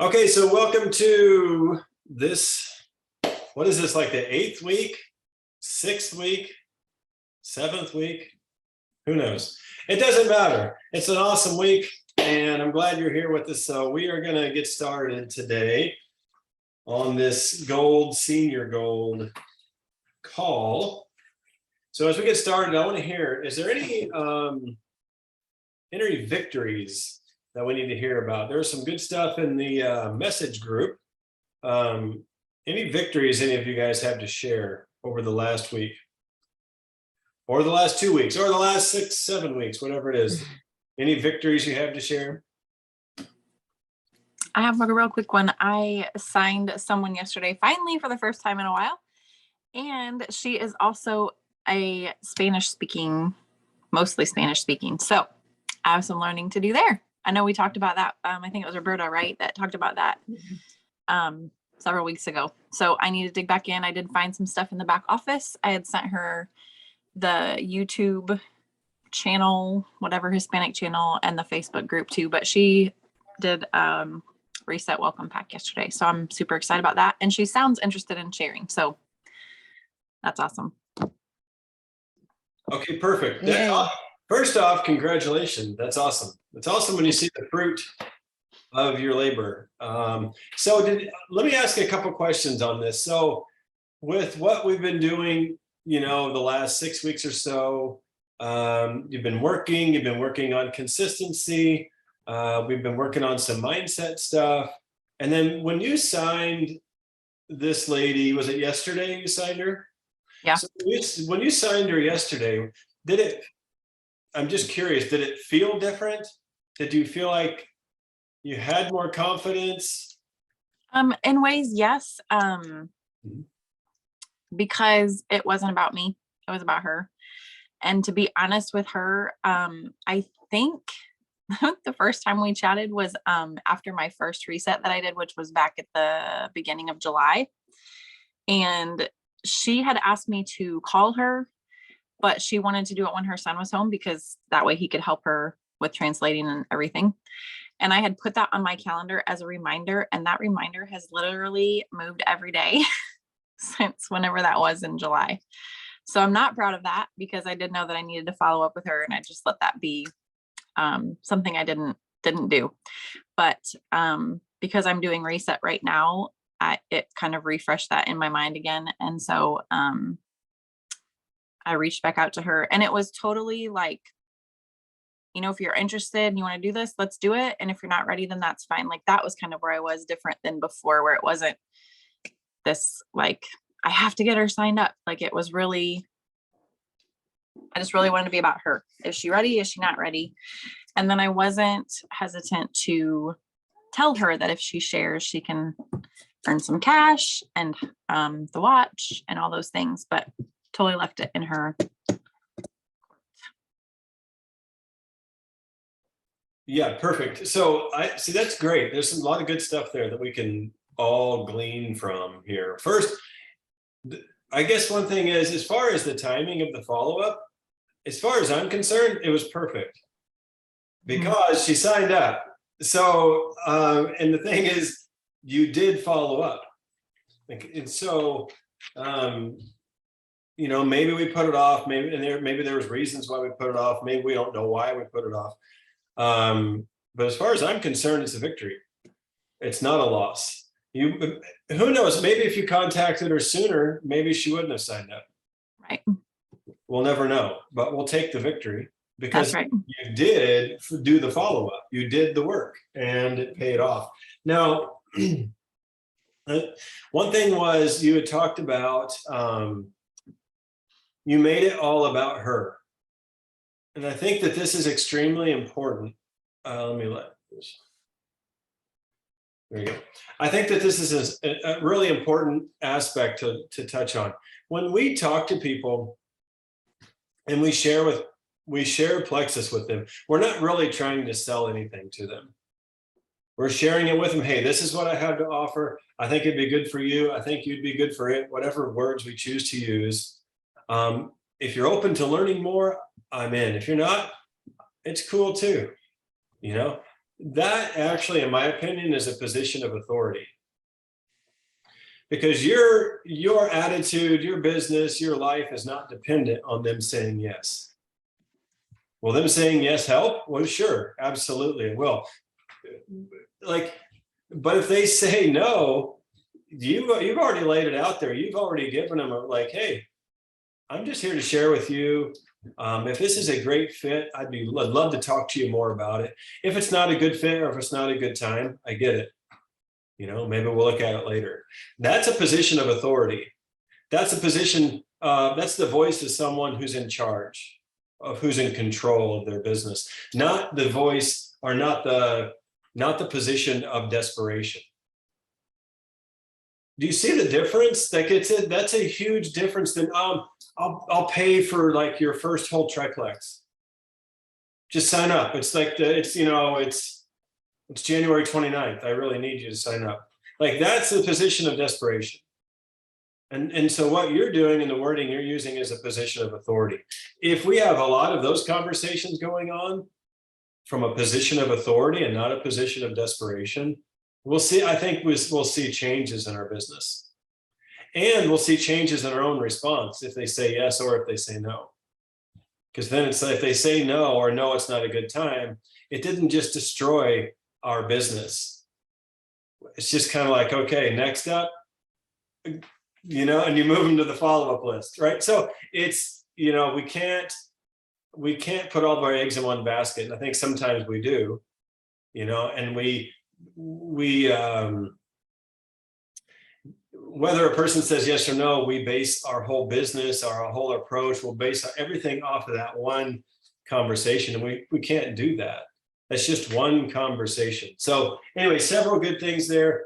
Okay, so welcome to this. What is this, like the 8th week, 6th week, 7th week? Who knows? It doesn't matter. It's an awesome week, and I'm glad you're here with us. So we are going to get started today on this Gold Senior Gold call. So as we get started, I want to hear, is there any victories that we need to hear about? There's some good stuff in the message group. Any victories any of you guys have to share over the last week, or the last 2 weeks, or the last 6, 7 weeks, whatever it is? Any victories you have to share? I have a real quick one. I signed someone yesterday, finally, for the first time in a while. And she is also a mostly Spanish speaking. So I have some learning to do there. I know we talked about that. I think it was Roberta, right, that talked about that several weeks ago. So I need to dig back in. I did find some stuff in the back office. I had sent her the YouTube channel, whatever Hispanic channel, and the Facebook group too. But she did reset welcome pack yesterday. So I'm super excited about that. And she sounds interested in sharing. So that's awesome. Okay, perfect. First off, congratulations. That's awesome. It's awesome when you see the fruit of your labor. Let me ask a couple questions on this. So with what we've been doing, the last 6 weeks or so, you've been working on consistency. We've been working on some mindset stuff. And then when you signed this lady, was it yesterday you signed her? Yeah. So when you signed her yesterday, I'm just curious, did it feel different? Did you feel like you had more confidence? In ways, yes. Because it wasn't about me. It was about her. And to be honest with her, I think the first time we chatted was after my first reset that I did, which was back at the beginning of July. And she had asked me to call her, but she wanted to do it when her son was home because that way he could help her with translating and everything. And I had put that on my calendar as a reminder, and that reminder has literally moved every day since whenever that was in July. So I'm not proud of that because I did know that I needed to follow up with her, and I just let that be something I didn't do. But because I'm doing reset right now, it kind of refreshed that in my mind again. And so I reached back out to her, and it was totally like, if you're interested and you want to do this, let's do it. And if you're not ready, then that's fine. Like that was kind of where I was, different than before, where it wasn't this, like, I have to get her signed up. Like it was really, I just really wanted to be about her. Is she ready? Is she not ready? And then I wasn't hesitant to tell her that if she shares, she can earn some cash and the watch and all those things, but totally left it in her. Yeah, perfect. So I see, that's great. There's a lot of good stuff there that we can all glean from here. First, I guess one thing is, as far as the timing of the follow-up, as far as I'm concerned, it was perfect because she signed up. So, and the thing is, you did follow up. And so, maybe we put it off, maybe there was reasons why we put it off. Maybe we don't know why we put it off. But as far as I'm concerned, it's a victory. It's not a loss. Who knows? Maybe if you contacted her sooner, maybe she wouldn't have signed up. Right. We'll never know, but we'll take the victory because That's right. You did do the follow-up. You did the work and it paid off. Now, one thing was you had talked about, you made it all about her. And I think that this is extremely important. Let me let this. There you go. I think that this is a really important aspect to touch on. When we talk to people and we share Plexus with them, we're not really trying to sell anything to them. We're sharing it with them. Hey, this is what I have to offer. I think it'd be good for you. I think you'd be good for it. Whatever words we choose to use. If you're open to learning more, I'm in. If you're not, it's cool too. that actually, in my opinion, is a position of authority. Because your attitude, your business, your life is not dependent on them saying yes. Will them saying yes help? Well, sure, absolutely it will. Like, but if they say no, you've already laid it out there. You've already given them like, hey, I'm just here to share with you. If this is a great fit, I'd love to talk to you more about it. If it's not a good fit or if it's not a good time, I get it. You know, maybe we'll look at it later. That's a position of authority. That's a position, that's the voice of someone who's in charge, of who's in control of their business, not the voice or not the position of desperation. Do you see the difference? Like that's a huge difference than I'll pay for like your first whole Treclex. Just sign up. It's like it's January 29th. I really need you to sign up. Like that's the position of desperation. And so what you're doing and the wording you're using is a position of authority. If we have a lot of those conversations going on from a position of authority and not a position of desperation, we'll see, I think we'll see changes in our business. And we'll see changes in our own response if they say yes or if they say no. Because then it's like if they say no or no, it's not a good time, it didn't just destroy our business. It's just kind of like, okay, next up, you know, and you move them to the follow-up list, right? So it's, you know, we can't put all of our eggs in one basket. And I think sometimes we do, you know, and whether a person says yes or no, we base our whole business, our whole approach, we'll base everything off of that one conversation. And we can't do that. That's just one conversation. So anyway, several good things there.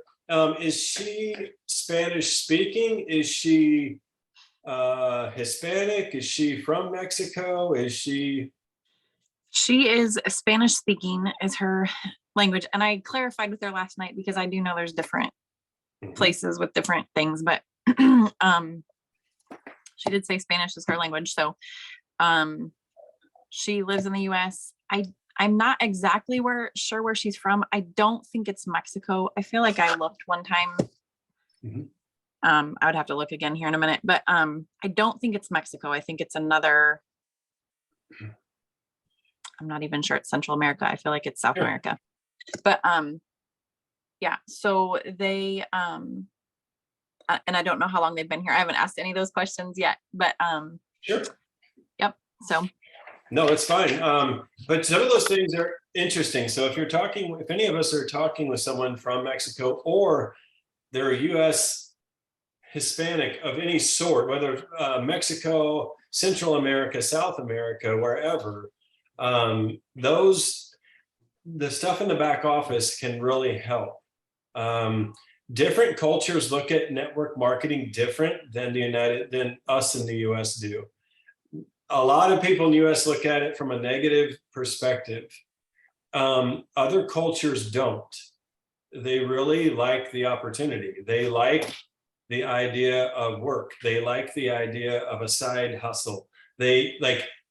Is she Spanish speaking? Is she Hispanic? Is she from Mexico? Is she? She is Spanish speaking is her language. And I clarified with her last night because I do know there's different places with different things, but she did say Spanish is her language. So she lives in the US. I'm not exactly sure where she's from. I don't think it's Mexico. I feel like I looked one time. I would have to look again here in a minute, but I don't think it's Mexico. I think it's another, I'm not even sure it's Central America. I feel like it's South America, but yeah, so they and I don't know how long they've been here. I haven't asked any of those questions yet, but Sure. Yep. So no, it's fine. But some of those things are interesting. So if any of us are talking with someone from Mexico or they're a US Hispanic of any sort, whether Mexico, Central America, South America, wherever, the stuff in the back office can really help. Different cultures look at network marketing different than us in the US do. A lot of people in the US look at it from a negative perspective. Other cultures don't. They really like the opportunity. They like the idea of work. They like the idea of a side hustle. They're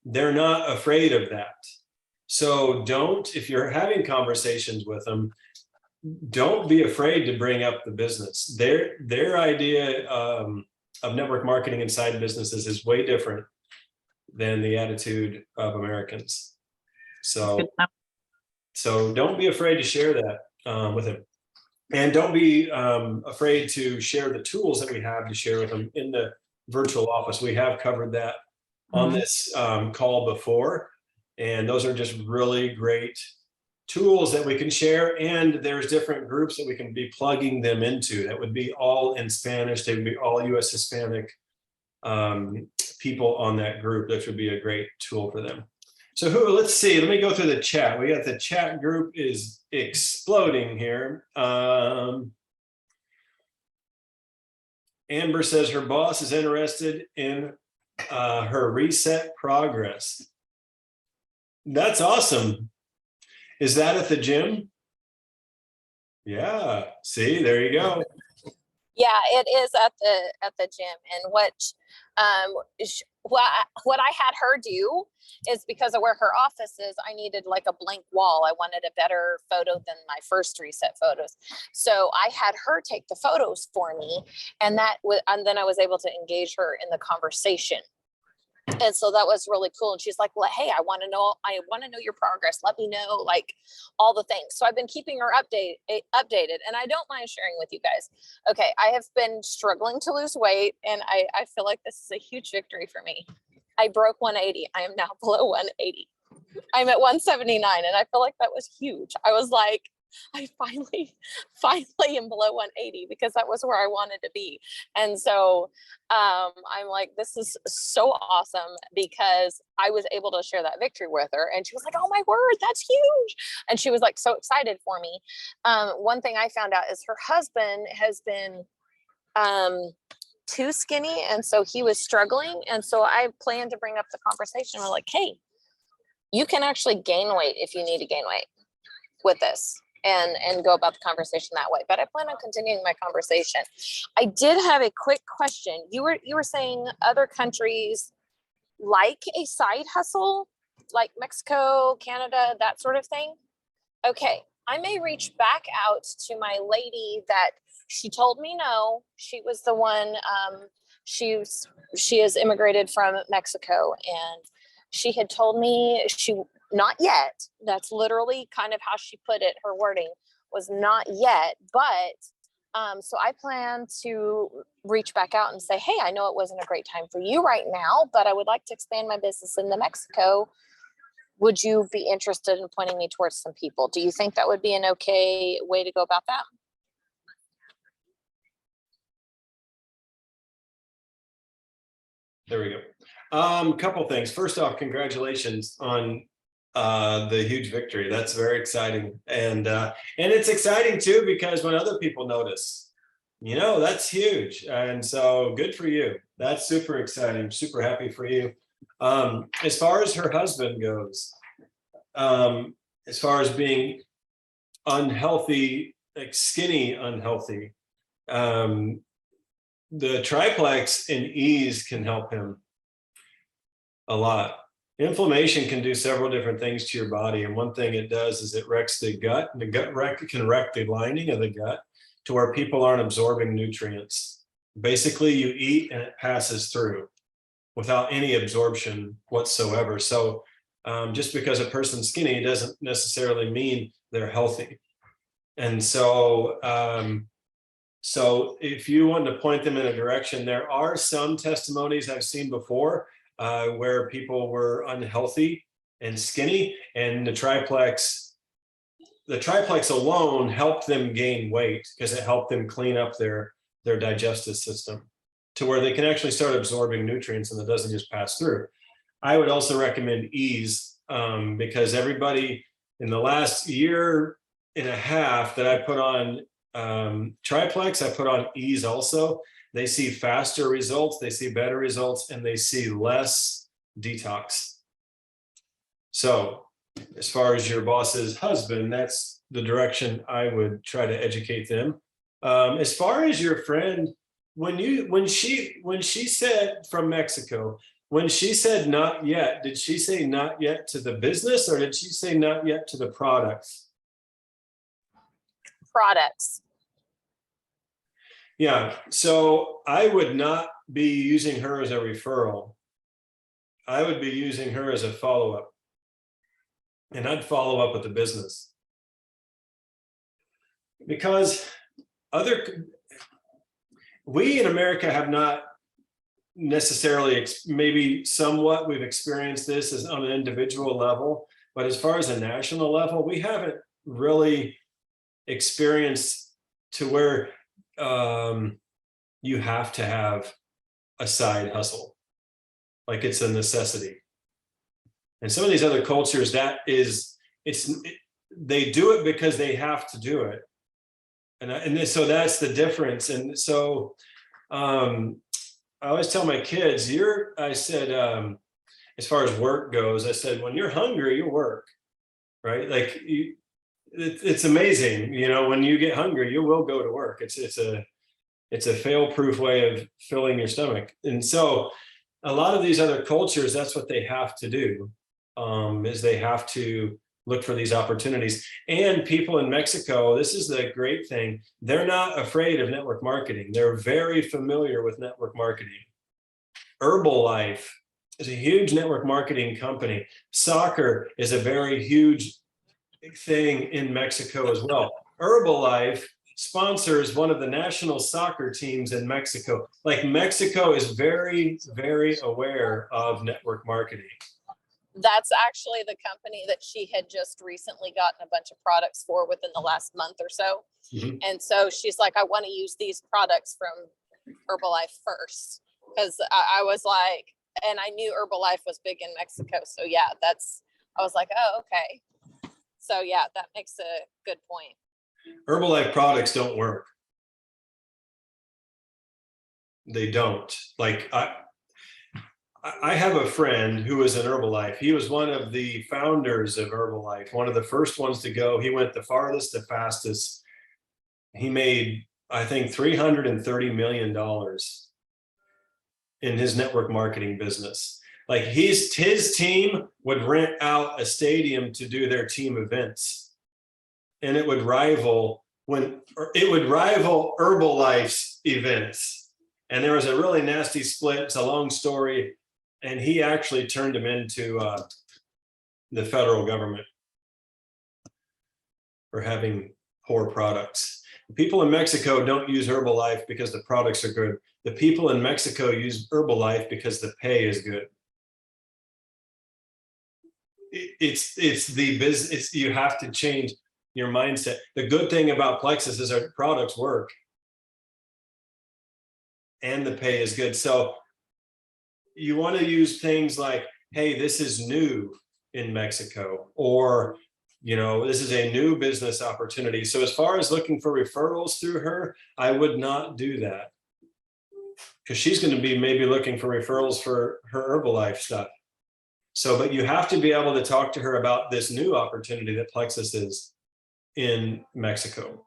not afraid of that. So if you're having conversations with them, don't be afraid to bring up the business. Their idea of network marketing and side businesses is way different than the attitude of Americans. So don't be afraid to share that with them. And don't be afraid to share the tools that we have to share with them in the virtual office. We have covered that on this call before. And those are just really great tools that we can share. And there's different groups that we can be plugging them into. That would be all in Spanish. They would be all US Hispanic people on that group. That would be a great tool for them. So let's see, let me go through the chat. We got the chat group is exploding here. Amber says her boss is interested in her reset progress. That's awesome. Is that at the gym? Yeah, see, there you go. Yeah, it is at the gym. And what I had her do is, because of where her office is, I needed like a blank wall. I wanted a better photo than my first reset photos. So I had her take the photos for me, and then I was able to engage her in the conversation. And so that was really cool. And she's like, well, hey, I want to know your progress. Let me know, like, all the things. So I've been keeping her updated, and I don't mind sharing with you guys. Okay. I have been struggling to lose weight, and I feel like this is a huge victory for me. I broke 180. I am now below 180. I'm at 179. And I feel like that was huge. I was like, I finally am below 180, because that was where I wanted to be. And so I'm like, this is so awesome, because I was able to share that victory with her, and she was like, oh my word, that's huge. And she was like so excited for me. One thing I found out is her husband has been too skinny, and so he was struggling. And so I planned to bring up the conversation. We're like, hey, you can actually gain weight if you need to gain weight with this, and go about the conversation that way. But I plan on continuing my conversation. I did have a quick question. You were saying other countries like a side hustle, like Mexico, Canada, that sort of thing. Okay, I may reach back out to my lady that she told me no. She was the one, she has immigrated from Mexico, and she had told me not yet. That's literally kind of how she put it. Her wording was not yet, but so I plan to reach back out and say, hey, I know it wasn't a great time for you right now, but I would like to expand my business into Mexico. Would you be interested in pointing me towards some people? Do you think that would be an okay way to go about that? There we go. Couple things. First off, congratulations on the huge victory. That's very exciting. And it's exciting too, because when other people notice, that's huge. And so good for you. That's super exciting. Super happy for you. As far as her husband goes, as far as being unhealthy, like skinny, unhealthy, the triplex and ease can help him a lot. Inflammation can do several different things to your body. And one thing it does is it wrecks the gut, and the gut can wreck the lining of the gut to where people aren't absorbing nutrients. Basically, you eat and it passes through without any absorption whatsoever. So just because a person's skinny doesn't necessarily mean they're healthy. And so, so if you want to point them in a direction, there are some testimonies I've seen before where people were unhealthy and skinny, and the triplex alone helped them gain weight, because it helped them clean up their digestive system to where they can actually start absorbing nutrients, and it doesn't just pass through. I would also recommend ease, because everybody in the last year and a half that I put on triplex, I put on ease also. They see faster results, they see better results, and they see less detox. So as far as your boss's husband, that's the direction I would try to educate them. As far as your friend, when she said from Mexico, when she said not yet, did she say not yet to the business, or did she say not yet to the products? Products. Yeah, so I would not be using her as a referral. I would be using her as a follow-up. And I'd follow up with the business. Because we in America have not necessarily, maybe somewhat, we've experienced this as on an individual level, but as far as a national level, we haven't really experienced to where you have to have a side hustle, like it's a necessity. And some of these other cultures, they do it because they have to do it. So that's the difference. And so I always tell my kids, I said, as far as work goes, I said, when you're hungry, you work, right? Like it's amazing. When you get hungry, you will go to work. It's a fail-proof way of filling your stomach. And so a lot of these other cultures, that's what they have to do, is they have to look for these opportunities. And people in Mexico, this is the great thing, they're not afraid of network marketing. They're very familiar with network marketing. Herbalife is a huge network marketing company. Soccer is a very huge thing in Mexico as well. Herbalife sponsors one of the national soccer teams in Mexico. Like, Mexico is very, very aware of network marketing. That's actually the company that she had just recently gotten a bunch of products for within the last month or so. Mhm. And so she's like, I want to use these products from Herbalife first. Because I was like, and I knew Herbalife was big in Mexico. So yeah, I was like, oh, okay. So yeah, that makes a good point. Herbalife products don't work. They don't. Like, I have a friend who was in Herbalife. He was one of the founders of Herbalife, one of the first ones to go. He went the farthest, the fastest. He made, I think, $330 million in his network marketing business. Like, his team would rent out a stadium to do their team events. And it would rival Herbalife's events. And there was a really nasty split. It's a long story. And he actually turned him into the federal government for having poor products. The people in Mexico don't use Herbalife because the products are good. The people in Mexico use Herbalife because the pay is good. It's the business. You have to change your mindset. The good thing about Plexus is our products work and the pay is good. So you want to use things like, hey, this is new in Mexico, or, this is a new business opportunity. So as far as looking for referrals through her, I would not do that, because she's going to be maybe looking for referrals for her Herbalife stuff. So, but you have to be able to talk to her about this new opportunity that Plexus is in Mexico,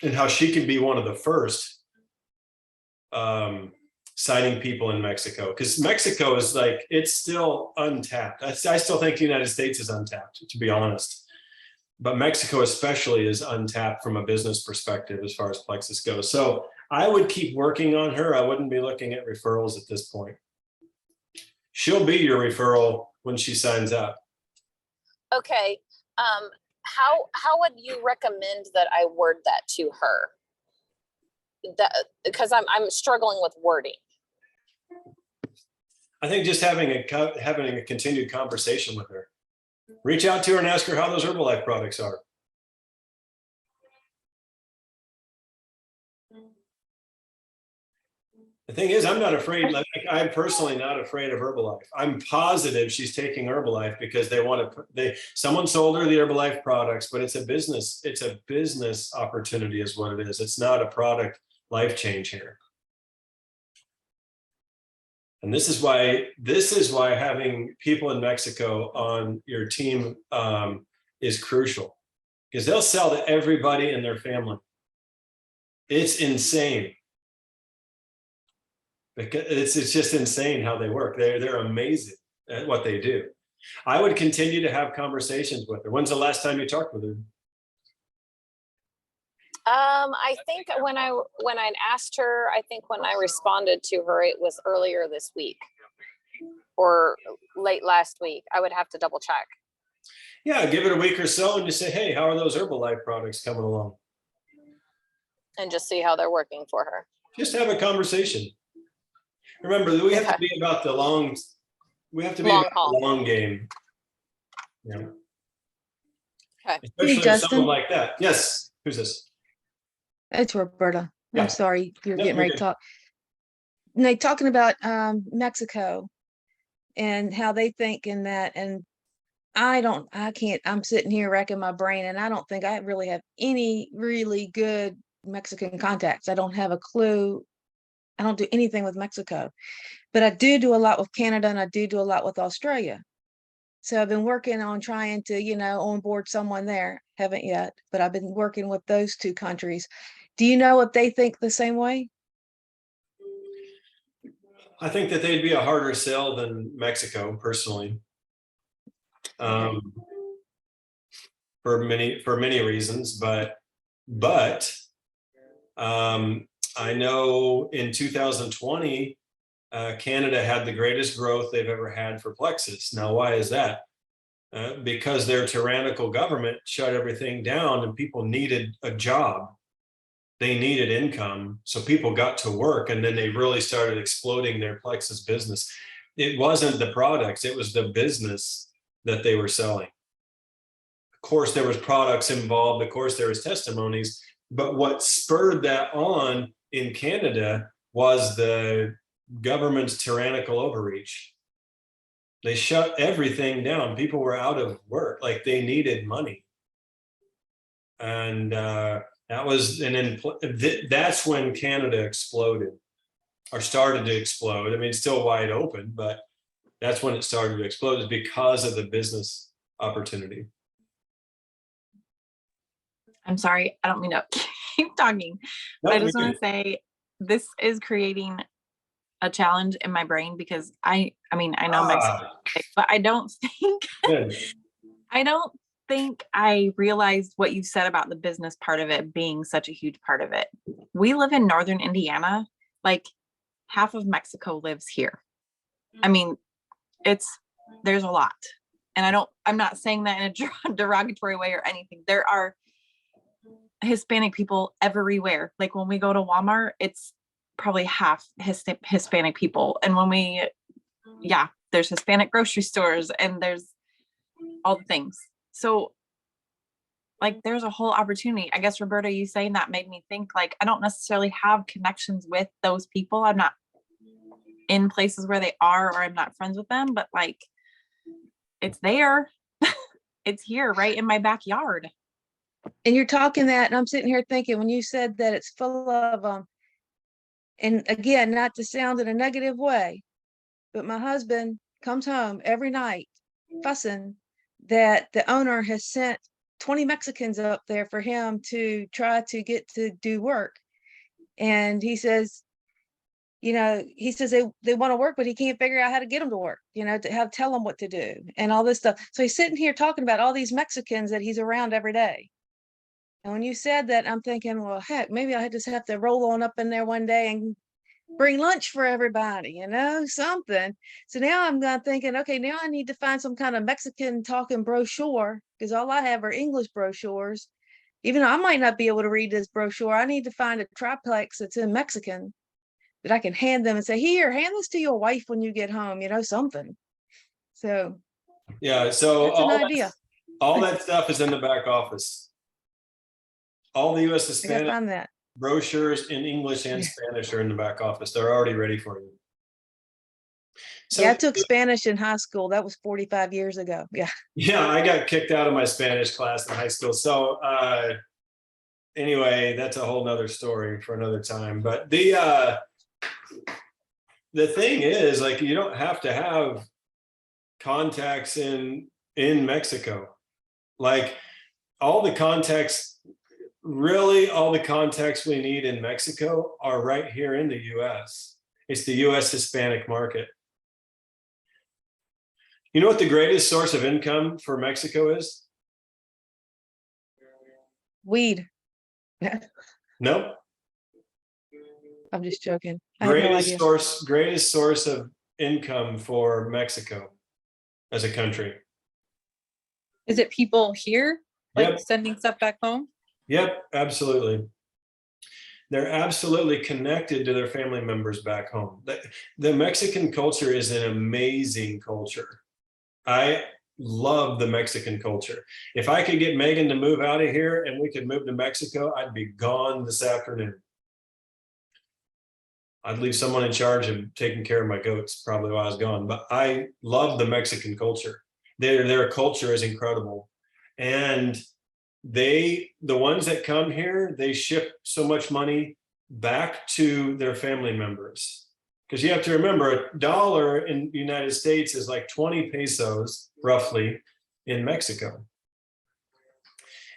and how she can be one of the first signing people in Mexico, because Mexico is like, it's still untapped. I still think the United States is untapped, to be honest, but Mexico especially is untapped from a business perspective as far as Plexus goes. So I would keep working on her. I wouldn't be looking at referrals at this point. She'll be your referral when she signs up. Okay. How would you recommend that I word that to her? Because I'm struggling with wording. I think just having a continued conversation with her. Reach out to her and ask her how those Herbalife products are. The thing is, I'm not afraid. Like, I'm personally not afraid of Herbalife. I'm positive she's taking Herbalife because someone sold her the Herbalife products, but it's a business. It's a business opportunity is what it is. It's not a product life change here. And this is why having people in Mexico on your team is crucial, because they'll sell to everybody in their family. It's insane. It's just insane how they work. They're amazing at what they do. I would continue to have conversations with her. When's the last time you talked with her? I think when I asked her, I think when I responded to her, it was earlier this week or late last week. I would have to double check. Yeah, give it a week or so and just say, hey, how are those Herbalife products coming along? And just see how they're working for her. Just have a conversation. Remember, we have to be about the long game. Yeah. Okay. Especially Hey, with someone Justin. like that. Yes. Who's this? It's Roberta. Yeah. I'm sorry, you're No, getting you're ready to good. talk. Nate, talking about Mexico and how they think in that, and I'm sitting here racking my brain, and I don't think I really have any really good Mexican contacts. I don't have a clue. I don't do anything with Mexico, but I do a lot with Canada, and I do a lot with Australia. So I've been working on trying to, onboard someone there. Haven't yet, but I've been working with those two countries. Do you know if they think the same way? I think that they'd be a harder sell than Mexico, personally. Um, for many reasons, but I know in 2020, Canada had the greatest growth they've ever had for Plexus. Now, why is that? Because their tyrannical government shut everything down and people needed a job. They needed income. So people got to work, and then they really started exploding their Plexus business. It wasn't the products, it was the business that they were selling. Of course, there was products involved. Of course, there was testimonies. But what spurred that on in Canada was the government's tyrannical overreach. They shut everything down. People were out of work, like they needed money. And that's when Canada exploded, or started to explode. I mean, it's still wide open, but that's when it started to explode, is because of the business opportunity. I'm sorry, I don't mean to keep talking, but I just want to say this is creating a challenge in my brain because I mean, I know Mexico, but I don't think I realized what you said about the business part of it being such a huge part of it. We live in northern Indiana, like half of Mexico lives here. I mean, there's a lot. And I'm not saying that in a derogatory way or anything. There are Hispanic people everywhere. Like when we go to Walmart, it's probably half Hispanic people. And when there's Hispanic grocery stores and there's all the things. So like there's a whole opportunity. I guess, Roberta, you saying that made me think, like, I don't necessarily have connections with those people. I'm not in places where they are, or I'm not friends with them, but like it's there. It's here right in my backyard. And you're talking that, and I'm sitting here thinking, when you said that it's full of them, and again, not to sound in a negative way, but my husband comes home every night fussing that the owner has sent 20 Mexicans up there for him to try to get to do work. And he says, they want to work, but he can't figure out how to get them to work, to tell them what to do and all this stuff. So he's sitting here talking about all these Mexicans that he's around every day. And when you said that, I'm thinking, well, heck, maybe I just have to roll on up in there one day and bring lunch for everybody, something. So now I'm thinking, okay, now I need to find some kind of Mexican talking brochure, because all I have are English brochures. Even though I might not be able to read this brochure, I need to find a triplex that's in Mexican that I can hand them and say, here, hand this to your wife when you get home, something. So yeah, so that's an idea. All that stuff is in the back office. All the U.S. Hispanic brochures in English and Spanish are in the back office. They're already ready for you. So, yeah, I took Spanish in high school. That was 45 years ago. Yeah. Yeah, I got kicked out of my Spanish class in high school. So anyway, that's a whole nother story for another time. But the thing is, like, you don't have to have contacts in Mexico. Like all the contacts we need in Mexico are right here in the US. It's the US Hispanic market. You know what the greatest source of income for Mexico is? Weed. Nope. I'm just joking. I have no idea. Greatest source of income for Mexico as a country. Is it people here, like Yep. sending stuff back home? Yep, absolutely. They're absolutely connected to their family members back home. The Mexican culture is an amazing culture. I love the Mexican culture. If I could get Megan to move out of here and we could move to Mexico, I'd be gone this afternoon. I'd leave someone in charge of taking care of my goats probably while I was gone. But I love the Mexican culture. Their culture is incredible. And the ones that come here, they ship so much money back to their family members. Because you have to remember, $1 in the United States is like 20 pesos roughly in Mexico.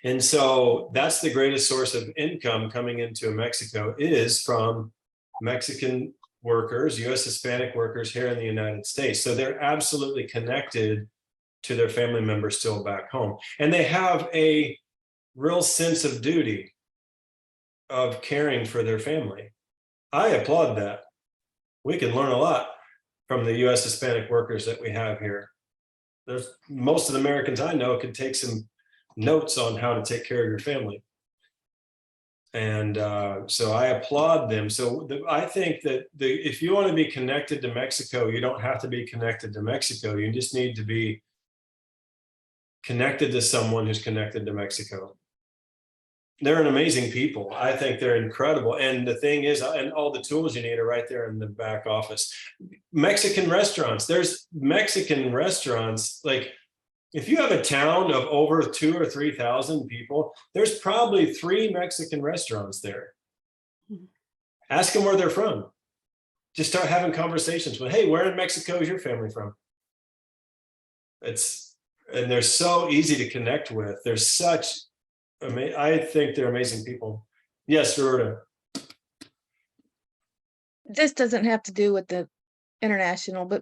And so that's the greatest source of income coming into Mexico, is from Mexican workers, US Hispanic workers here in the United States. So they're absolutely connected to their family members still back home. And they have a real sense of duty of caring for their family. I applaud that. We can learn a lot from the US Hispanic workers that we have here. There's most of the Americans I know could take some notes on how to take care of your family. And so I applaud them. So I think that if you want to be connected to Mexico, you don't have to be connected to Mexico. You just need to be connected to someone who's connected to Mexico. They're an amazing people. I think they're incredible. And the thing is, and all the tools you need are right there in the back office. Mexican restaurants, there's Mexican restaurants. Like if you have a town of over 2,000 or 3,000 people, there's probably 3 Mexican restaurants there. Ask them where they're from. Just start having conversations with, hey, where in Mexico is your family from? And they're so easy to connect with. They're such, I think they're amazing people. Yes, Roberta. This doesn't have to do with the international, but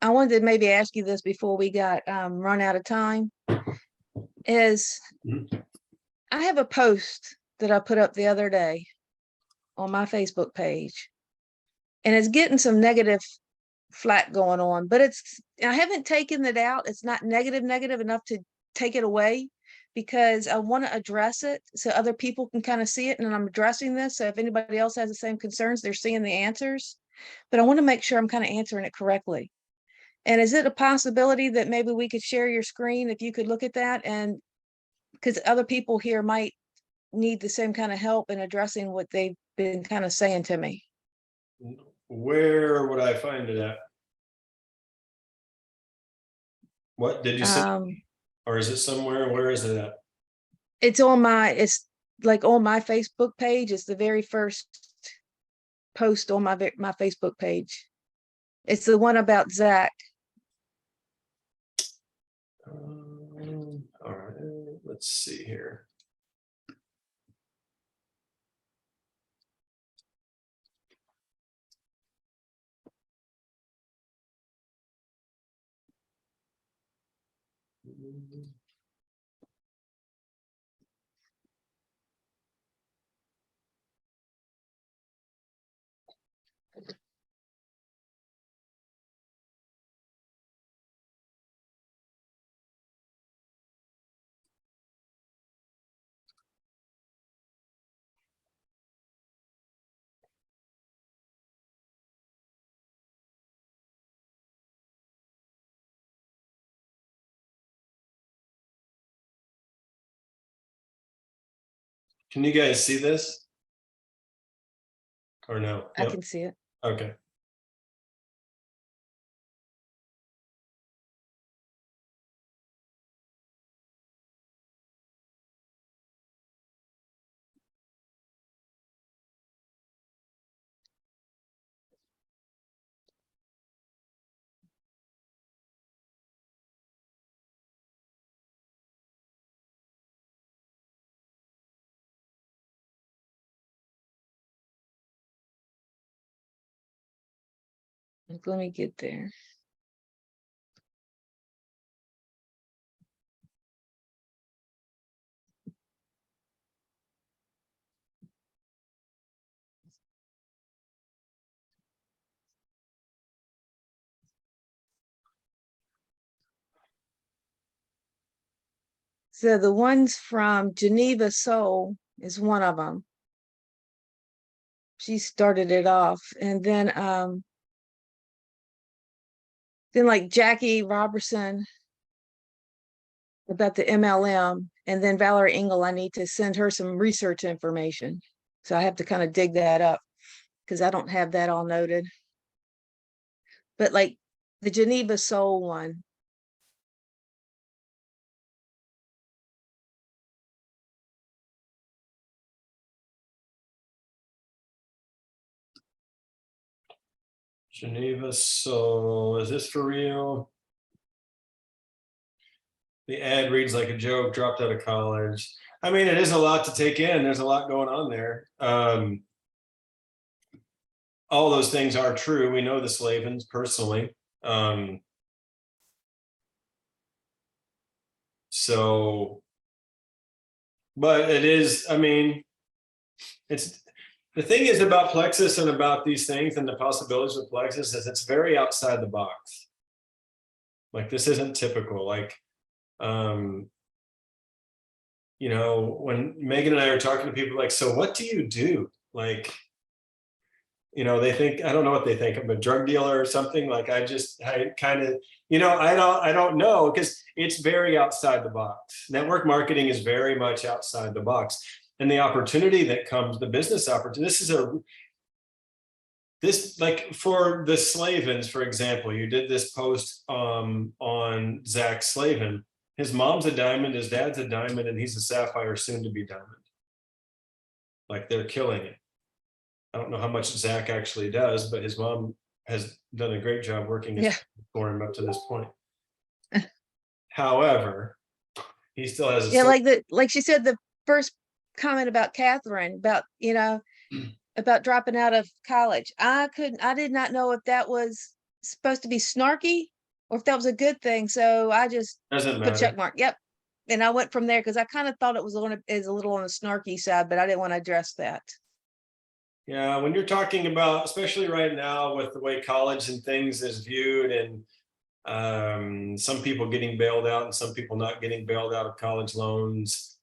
I wanted to maybe ask you this before we got run out of time. Is I have a post that I put up the other day on my Facebook page, and it's getting some negative flack going on, but I haven't taken it out. It's not negative enough to take it away, because I want to address it so other people can kind of see it. And I'm addressing this. So if anybody else has the same concerns, they're seeing the answers, but I want to make sure I'm kind of answering it correctly. And is it a possibility that maybe we could share your screen if you could look at that? And because other people here might need the same kind of help in addressing what they've been kind of saying to me. Where would I find it at? What did you say? Or is it somewhere? Where is it at? It's like on my Facebook page. It's the very first post on my Facebook page. It's the one about Zach. All right, let's see here. Can you guys see this? Or no? I Yep. can see it. Okay. Let me get there. So the ones from Geneva Soul is one of them. She started it off, and then like Jackie Robertson about the MLM, and then Valerie Engel, I need to send her some research information. So I have to kind of dig that up because I don't have that all noted. But like the Geneva Soul one. Geneva Soul, is this for real? The ad reads like a joke, dropped out of college. I mean, it is a lot to take in. There's a lot going on there. all those things are true. We know the Slavins personally. So, but it is, I mean, it's, the thing is about Plexus and about these things and the possibilities of Plexus is it's very outside the box. Like this isn't typical, like, you know, when Megan and I are talking to people like, so what do you do? Like, you know, they think, I don't know what they think, I'm a drug dealer or something. Like I kind of, you know, I don't know, because it's very outside the box. Network marketing is very much outside the box. And the opportunity that comes, the business opportunity, this like for the Slavins, for example, you did this post on Zach Slavin. His mom's a diamond, his dad's a diamond, and he's a sapphire, soon to be diamond. Like they're killing it. I don't know how much Zach actually does, but his mom has done a great job working for him up to this point. However, he still has a like she said, the first comment about Catherine, about, you know, about dropping out of college. I did not know if that was supposed to be snarky or if that was a good thing. So I just doesn't put check matter. mark. Yep. And I went from there because I kind of thought it was a little on the snarky side, but I didn't want to address that. Yeah, when you're talking about, especially right now with the way college and things is viewed, and some people getting bailed out and some people not getting bailed out of college loans,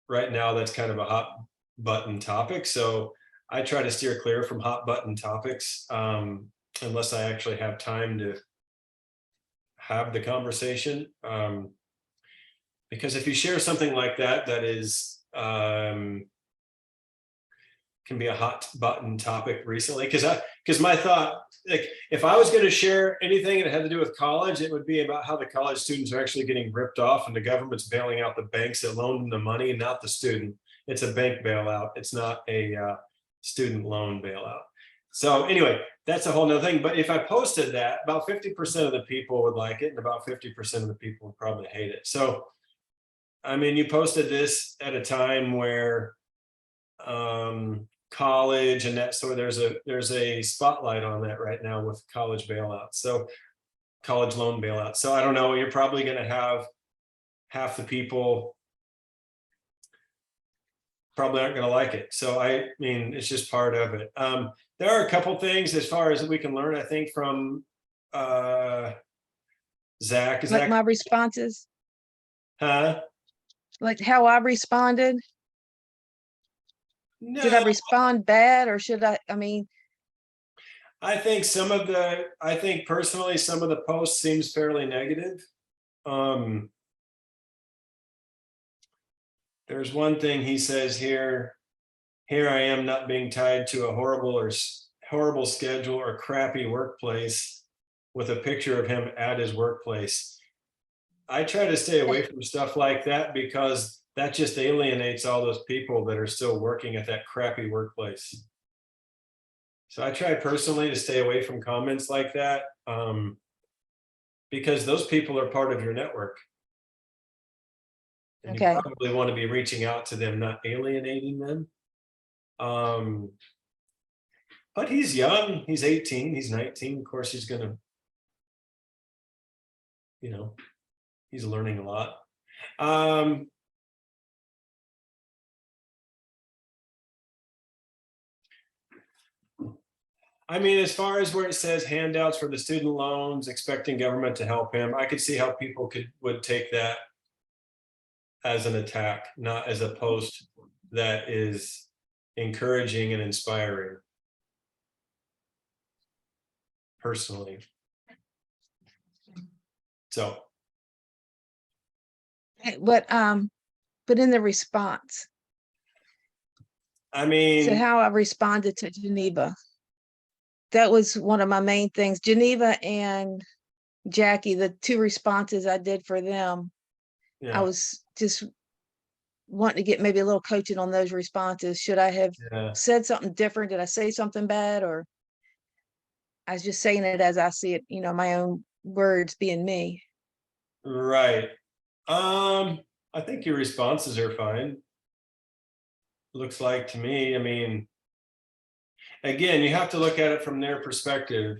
right now that's kind of a hot button topic. So I try to steer clear from hot button topics unless I actually have time to have the conversation. Because if you share something like that, that is can be a hot button topic recently, because my thought, like if I was going to share anything that had to do with college, it would be about how the college students are actually getting ripped off and the government's bailing out the banks that loaned them the money, not the student. It's a bank bailout. It's not a student loan bailout. So anyway, that's a whole nother thing. But if I posted that, about 50% of the people would like it and about 50% of the people would probably hate it. So, I mean, you posted this at a time where college and that, so there's a spotlight on that right now with college bailouts, so college loan bailouts. So I don't know, you're probably going to have half the people probably aren't going to like it. So I mean, it's just part of it. There are a couple things as far as we can learn, I think, from Zach. Like my responses, Huh? like how I responded. No, Did I respond bad or should I mean, I think I think personally, some of the posts seems fairly negative. There's one thing he says here I am not being tied to a horrible schedule or crappy workplace with a picture of him at his workplace. I try to stay away from stuff like that because that just alienates all those people that are still working at that crappy workplace. So I try personally to stay away from comments like that because those people are part of your network. And okay. you probably want to be reaching out to them, not alienating them. But he's young, he's 18, he's 19. Of course, he's gonna, you know, he's learning a lot. I mean, as far as where it says handouts for the student loans, expecting government to help him, I could see how people would take that as an attack, not as a post that is encouraging and inspiring. Personally. So. But in the response. I mean. So how I responded to Geneva. That was one of my main things. Geneva and Jackie, the two responses I did for them. Yeah. I was just wanting to get maybe a little coaching on those responses. Should I have said something different? Did I say something bad? Or I was just saying it as I see it, you know, my own words being me. Right. I think your responses are fine. Looks like to me, I mean, again, you have to look at it from their perspective.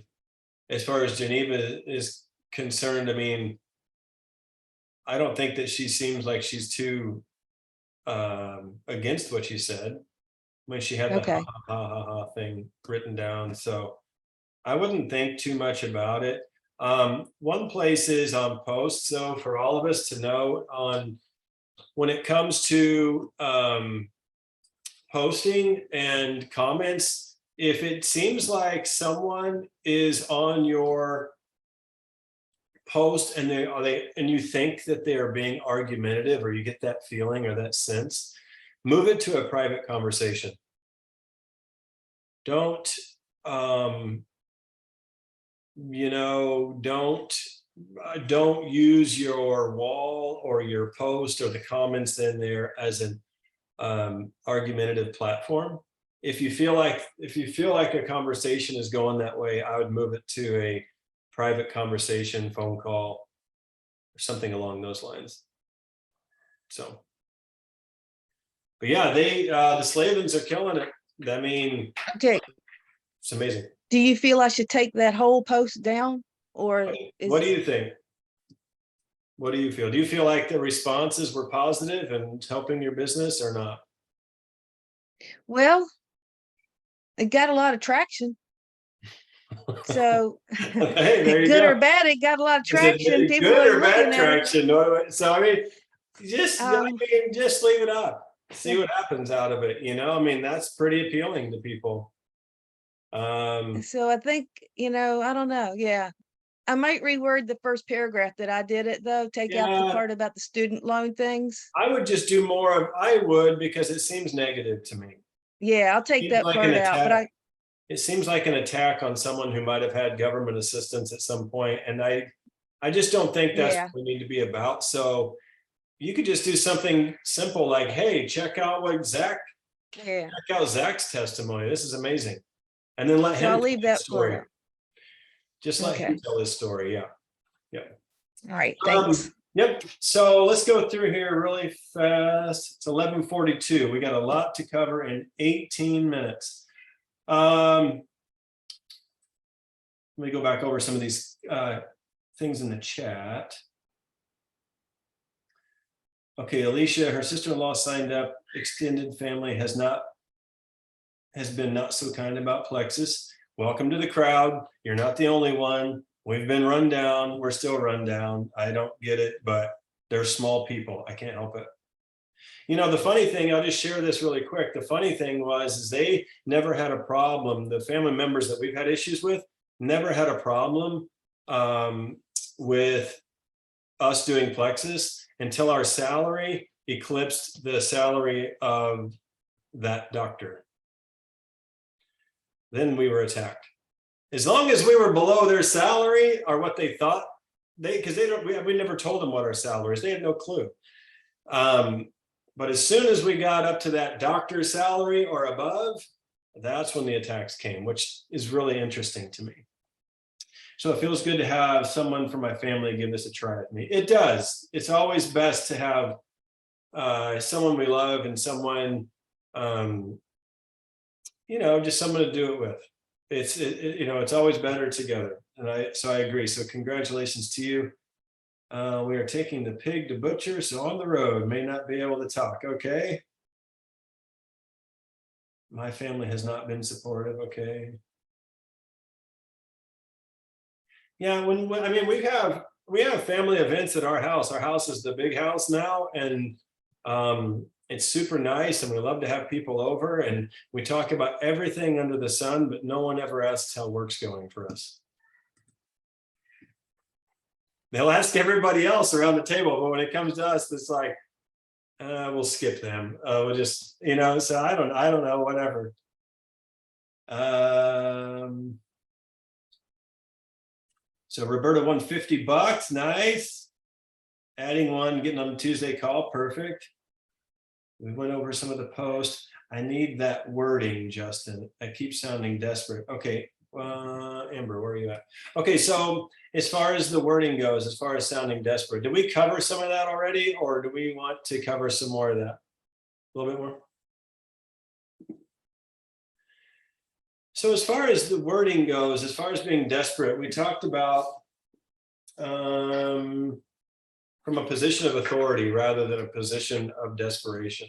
As far as Geneva is concerned, I mean, I don't think that she seems like she's too against what you said when she had the Okay. ha thing written down. So I wouldn't think too much about it. One place is on posts, so for all of us to know on when it comes to posting and comments, if it seems like someone is on your post and and you think that they are being argumentative, or you get that feeling or that sense, move it to a private conversation. Don't don't use your wall or your post or the comments in there as an argumentative platform. If you feel like a conversation is going that way, I would move it to a private conversation, phone call, or something along those lines. So, but yeah, the Slavens are killing it. I mean, Okay. it's amazing. Do you feel I should take that whole post down, or What do you think? What do you feel? Do you feel like the responses were positive and helping your business or not? Well, it got a lot of traction. So Hey, there you good go. or bad, it got a lot of Is it traction. People good are or bad looking at it. traction? So I mean, just just leave it up. See what happens out of it. I mean, that's pretty appealing to people. So I think, I don't know. Yeah. I might reword the first paragraph that I did it though, take out the Yeah. part about the student loan things. I would just do more of, I would, because it seems negative to me. Yeah, I'll take Seems that like part an out, but attack. It seems like an attack on someone who might have had government assistance at some point, and I just don't think that's Yeah. what we need to be about. So you could just do something simple like, hey, check out Zach's testimony. This is amazing. And then let So him I'll tell leave his that part story. out. Just let him Okay. tell his story. Yeah. All right, thanks. Yep. So let's go through here really fast. It's 11:42. We got a lot to cover in 18 minutes. Let me go back over some of these things in the chat. Okay, Alicia, her sister-in-law signed up. Extended family has been not so kind about Plexus. Welcome to the crowd. You're not the only one. We've been run down. We're still run down. I don't get it, but they're small people. I can't help it. The funny thing, I'll just share this really quick. The funny thing is they never had a problem. The family members that we've had issues with never had a problem with us doing Plexus until our salary eclipsed the salary of that doctor. Then we were attacked. As long as we were below their salary or what they thought, because we never told them what our salary is. They had no clue. But as soon as we got up to that doctor's salary or above, that's when the attacks came, which is really interesting to me. So it feels good to have someone from my family give this a try with me. It does. It's always best to have someone we love and someone, just someone to do it with. It's always better together. And so I agree. So congratulations to you. We are taking the pig to butcher, so on the road, may not be able to talk. Okay. My family has not been supportive. Okay. Yeah, I mean, we have family events at our house. Our house is the big house now, and it's super nice, and we love to have people over, and we talk about everything under the sun, but no one ever asks how work's going for us. They'll ask everybody else around the table, but when it comes to us, it's like, we'll skip them. We'll just, so I don't know, whatever. So Roberta won $50, nice. Adding one, getting on the Tuesday call, perfect. We went over some of the posts. I need that wording, Justin. I keep sounding desperate. Okay, Amber, where are you at? Okay, so as far as the wording goes, as far as sounding desperate, did we cover some of that already, or do we want to cover some more of that? A little bit more? So So as far as the wording goes, as far as being desperate, we talked about from a position of authority rather than a position of desperation.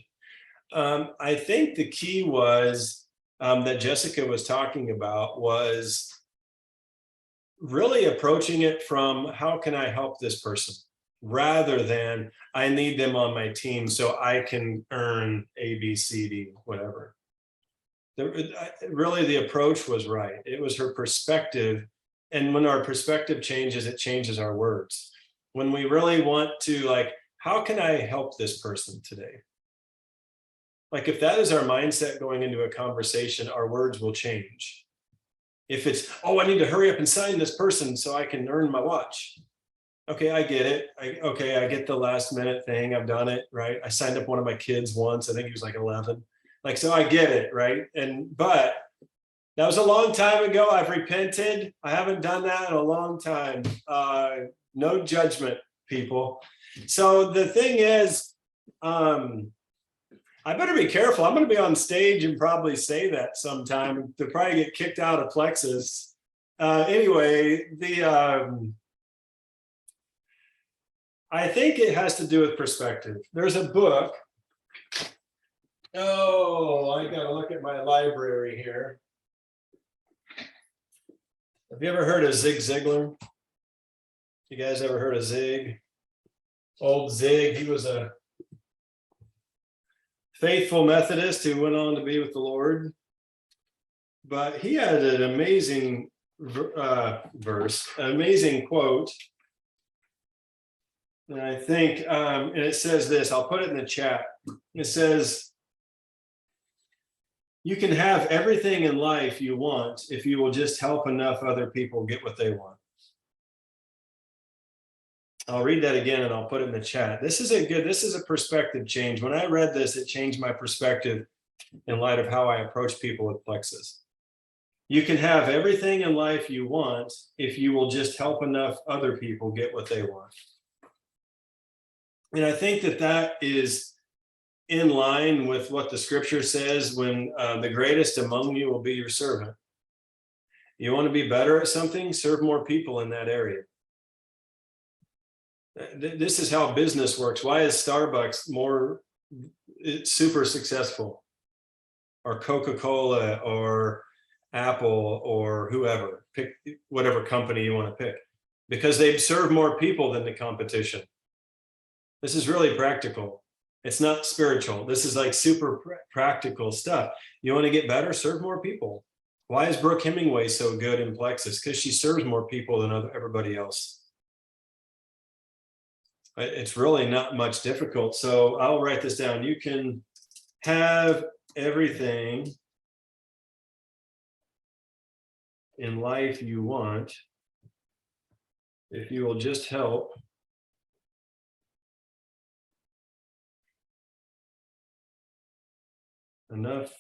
I think the key was that Jessica was talking about was really approaching it from how can I help this person rather than I need them on my team so I can earn A, B, C, D, whatever. Really, the approach was right. It was her perspective. And when our perspective changes, it changes our words. When we really want to, like, how can I help this person today? Like, if that is our mindset going into a conversation, our words will change. If it's, oh, I need to hurry up and sign this person so I can earn my watch. Okay, I get it. Okay, I get the last minute thing. I've done it, right? I signed up one of my kids once. I think he was like 11. Like, so I get it, right? But that was a long time ago. I've repented. I haven't done that in a long time. No judgment, people. So the thing is, I better be careful. I'm going to be on stage and probably say that sometime to probably get kicked out of Plexus. Anyway, I think it has to do with perspective. There's a book. Oh, I got to look at my library here. Have you ever heard of Zig Ziglar? You guys ever heard of Zig? Old Zig, he was a faithful Methodist who went on to be with the Lord. But he had an amazing verse, an amazing quote. And I think, and it says this, I'll put it in the chat. It says, you can have everything in life you want if you will just help enough other people get what they want. I'll read that again and I'll put it in the chat. This is a perspective change. When I read this, it changed my perspective in light of how I approach people with Plexus. You can have everything in life you want if you will just help enough other people get what they want. And I think that is in line with what the scripture says when the greatest among you will be your servant. You want to be better at something, serve more people in that area. This is how business works. Why is Starbucks it's super successful? Or Coca-Cola or Apple or whoever, pick whatever company you want to pick, because they serve more people than the competition. This is really practical. It's not spiritual. This is like super practical stuff. You want to get better, serve more people. Why is Brooke Hemingway so good in Plexus? Because she serves more people than everybody else. It's really not much difficult. So I'll write this down. You can have everything in life you want if you will just help enough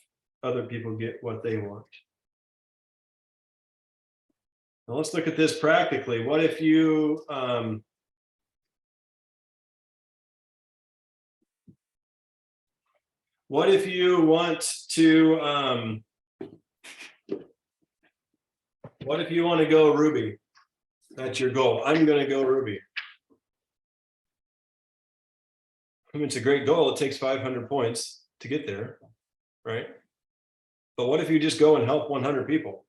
other people get what they want. Now let's look at this practically. What if you want to go Ruby? That's your goal. I'm going to go Ruby. I mean, it's a great goal. It takes 500 points to get there, right? But what if you just go and help 100 people?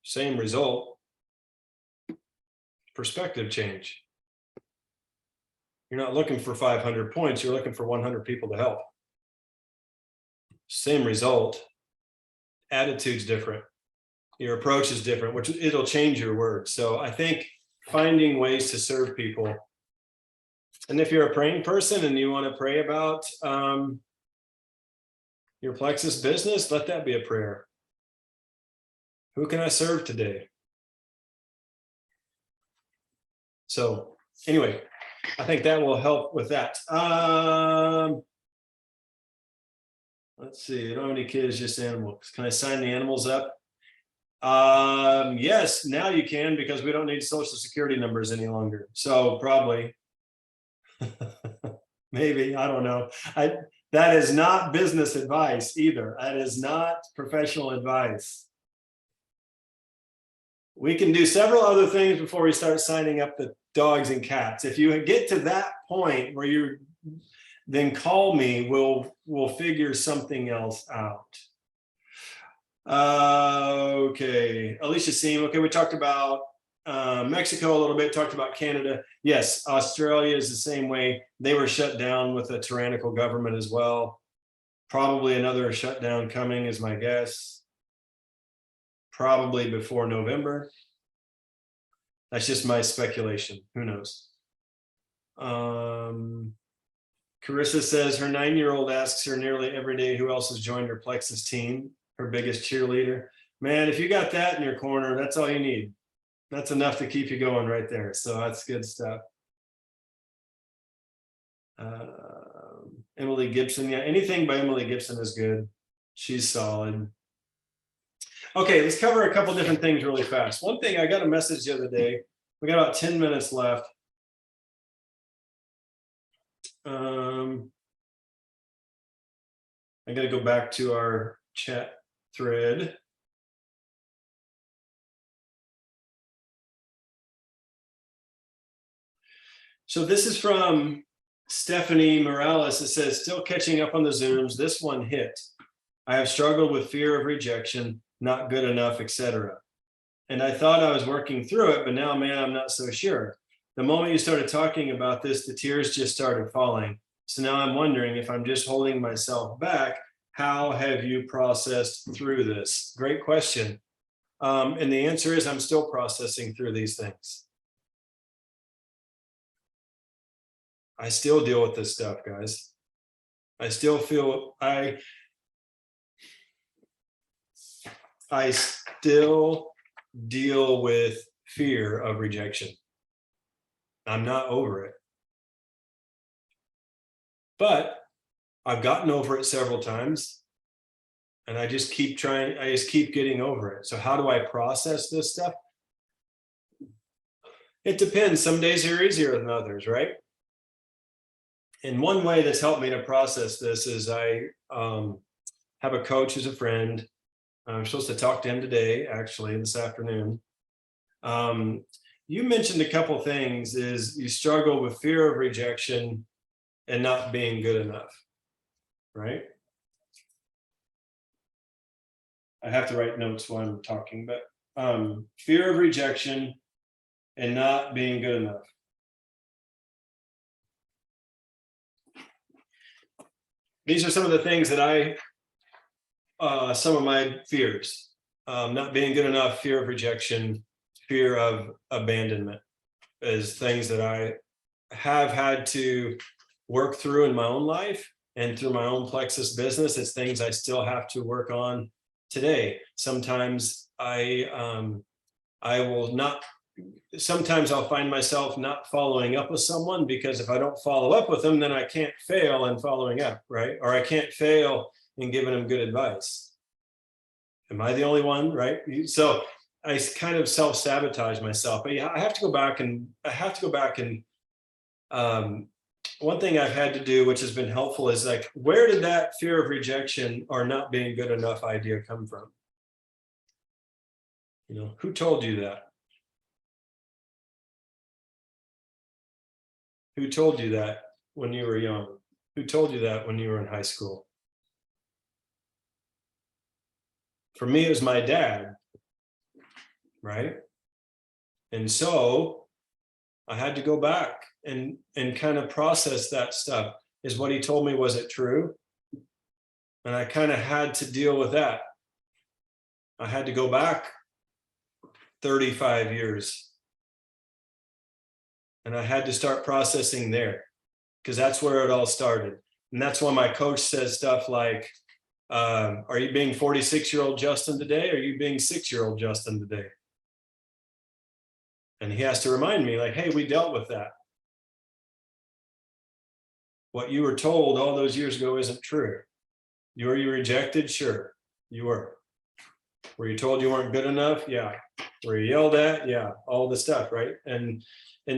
Same result. Perspective change. You're not looking for 500 points. You're looking for 100 people to help. Same result. Attitude's different. Your approach is different, which it'll change your words. So I think finding ways to serve people. And if you're a praying person and you want to pray about your Plexus business, let that be a prayer. Who can I serve today? So anyway, I think that will help with that. Let's see, I don't have any kids, just animals. Can I sign the animals up? Yes, now you can, because we don't need social security numbers any longer. So probably, maybe, I don't know. That is not business advice either. That is not professional advice. We can do several other things before we start signing up the dogs and cats. If you get to that point where you're, then call me, we'll figure something else out. Okay, Alicia Seam. Okay, we talked about Mexico a little bit, talked about Canada. Yes, Australia is the same way. They were shut down with a tyrannical government as well. Probably another shutdown coming is my guess. Probably before November. That's just my speculation. Who knows? Carissa says her 9-year-old asks her nearly every day who else has joined her Plexus team, her biggest cheerleader. Man, if you got that in your corner, that's all you need. That's enough to keep you going right there. So that's good stuff. Emily Gibson. Yeah, anything by Emily Gibson is good. She's solid. Okay, let's cover a couple different things really fast. One thing, I got a message the other day. We got about 10 minutes left. I got to go back to our chat thread. So this is from Stephanie Morales. It says, still catching up on the Zooms. This one hit. I have struggled with fear of rejection, not good enough, etc. And I thought I was working through it, but now, man, I'm not so sure. The moment you started talking about this, the tears just started falling. So now I'm wondering if I'm just holding myself back. How have you processed through this? Great question. And the answer is I'm still processing through these things. I still deal with this stuff, guys. I still feel I still deal with fear of rejection. I'm not over it. But I've gotten over it several times. And I just keep trying, I just keep getting over it. So how do I process this stuff? It depends. Some days are easier than others, right? And one way that's helped me to process this is I have a coach who's a friend. I'm supposed to talk to him today, actually, this afternoon. You mentioned a couple things, is you struggle with fear of rejection and not being good enough, right? I have to write notes while I'm talking, but fear of rejection and not being good enough. These are some of the things that some of my fears, not being good enough, fear of rejection, fear of abandonment, is things that I have had to work through in my own life and through my own Plexus business. It's things I still have to work on today. Sometimes sometimes I'll find myself not following up with someone because if I don't follow up with them, then I can't fail in following up, right? Or I can't fail in giving them good advice. Am I the only one, right? So I kind of self-sabotage myself. But yeah, I have to go back and one thing I've had to do, which has been helpful, is like, where did that fear of rejection or not being good enough idea come from? You know, who told you that? Who told you that when you were young? Who told you that when you were in high school? For me, it was my dad, right? And so I had to go back and kind of process that stuff. Is what he told me, was it true? And I kind of had to deal with that. I had to go back 35 years. And I had to start processing there, because that's where it all started. And that's why my coach says stuff like, are you being 46-year-old Justin today? Or are you being 6-year-old Justin today? And he has to remind me, like, hey, we dealt with that. What you were told all those years ago isn't true. Were you rejected? Sure, you were. Were you told you weren't good enough? Yeah. Were you yelled at? Yeah, all the stuff, right? And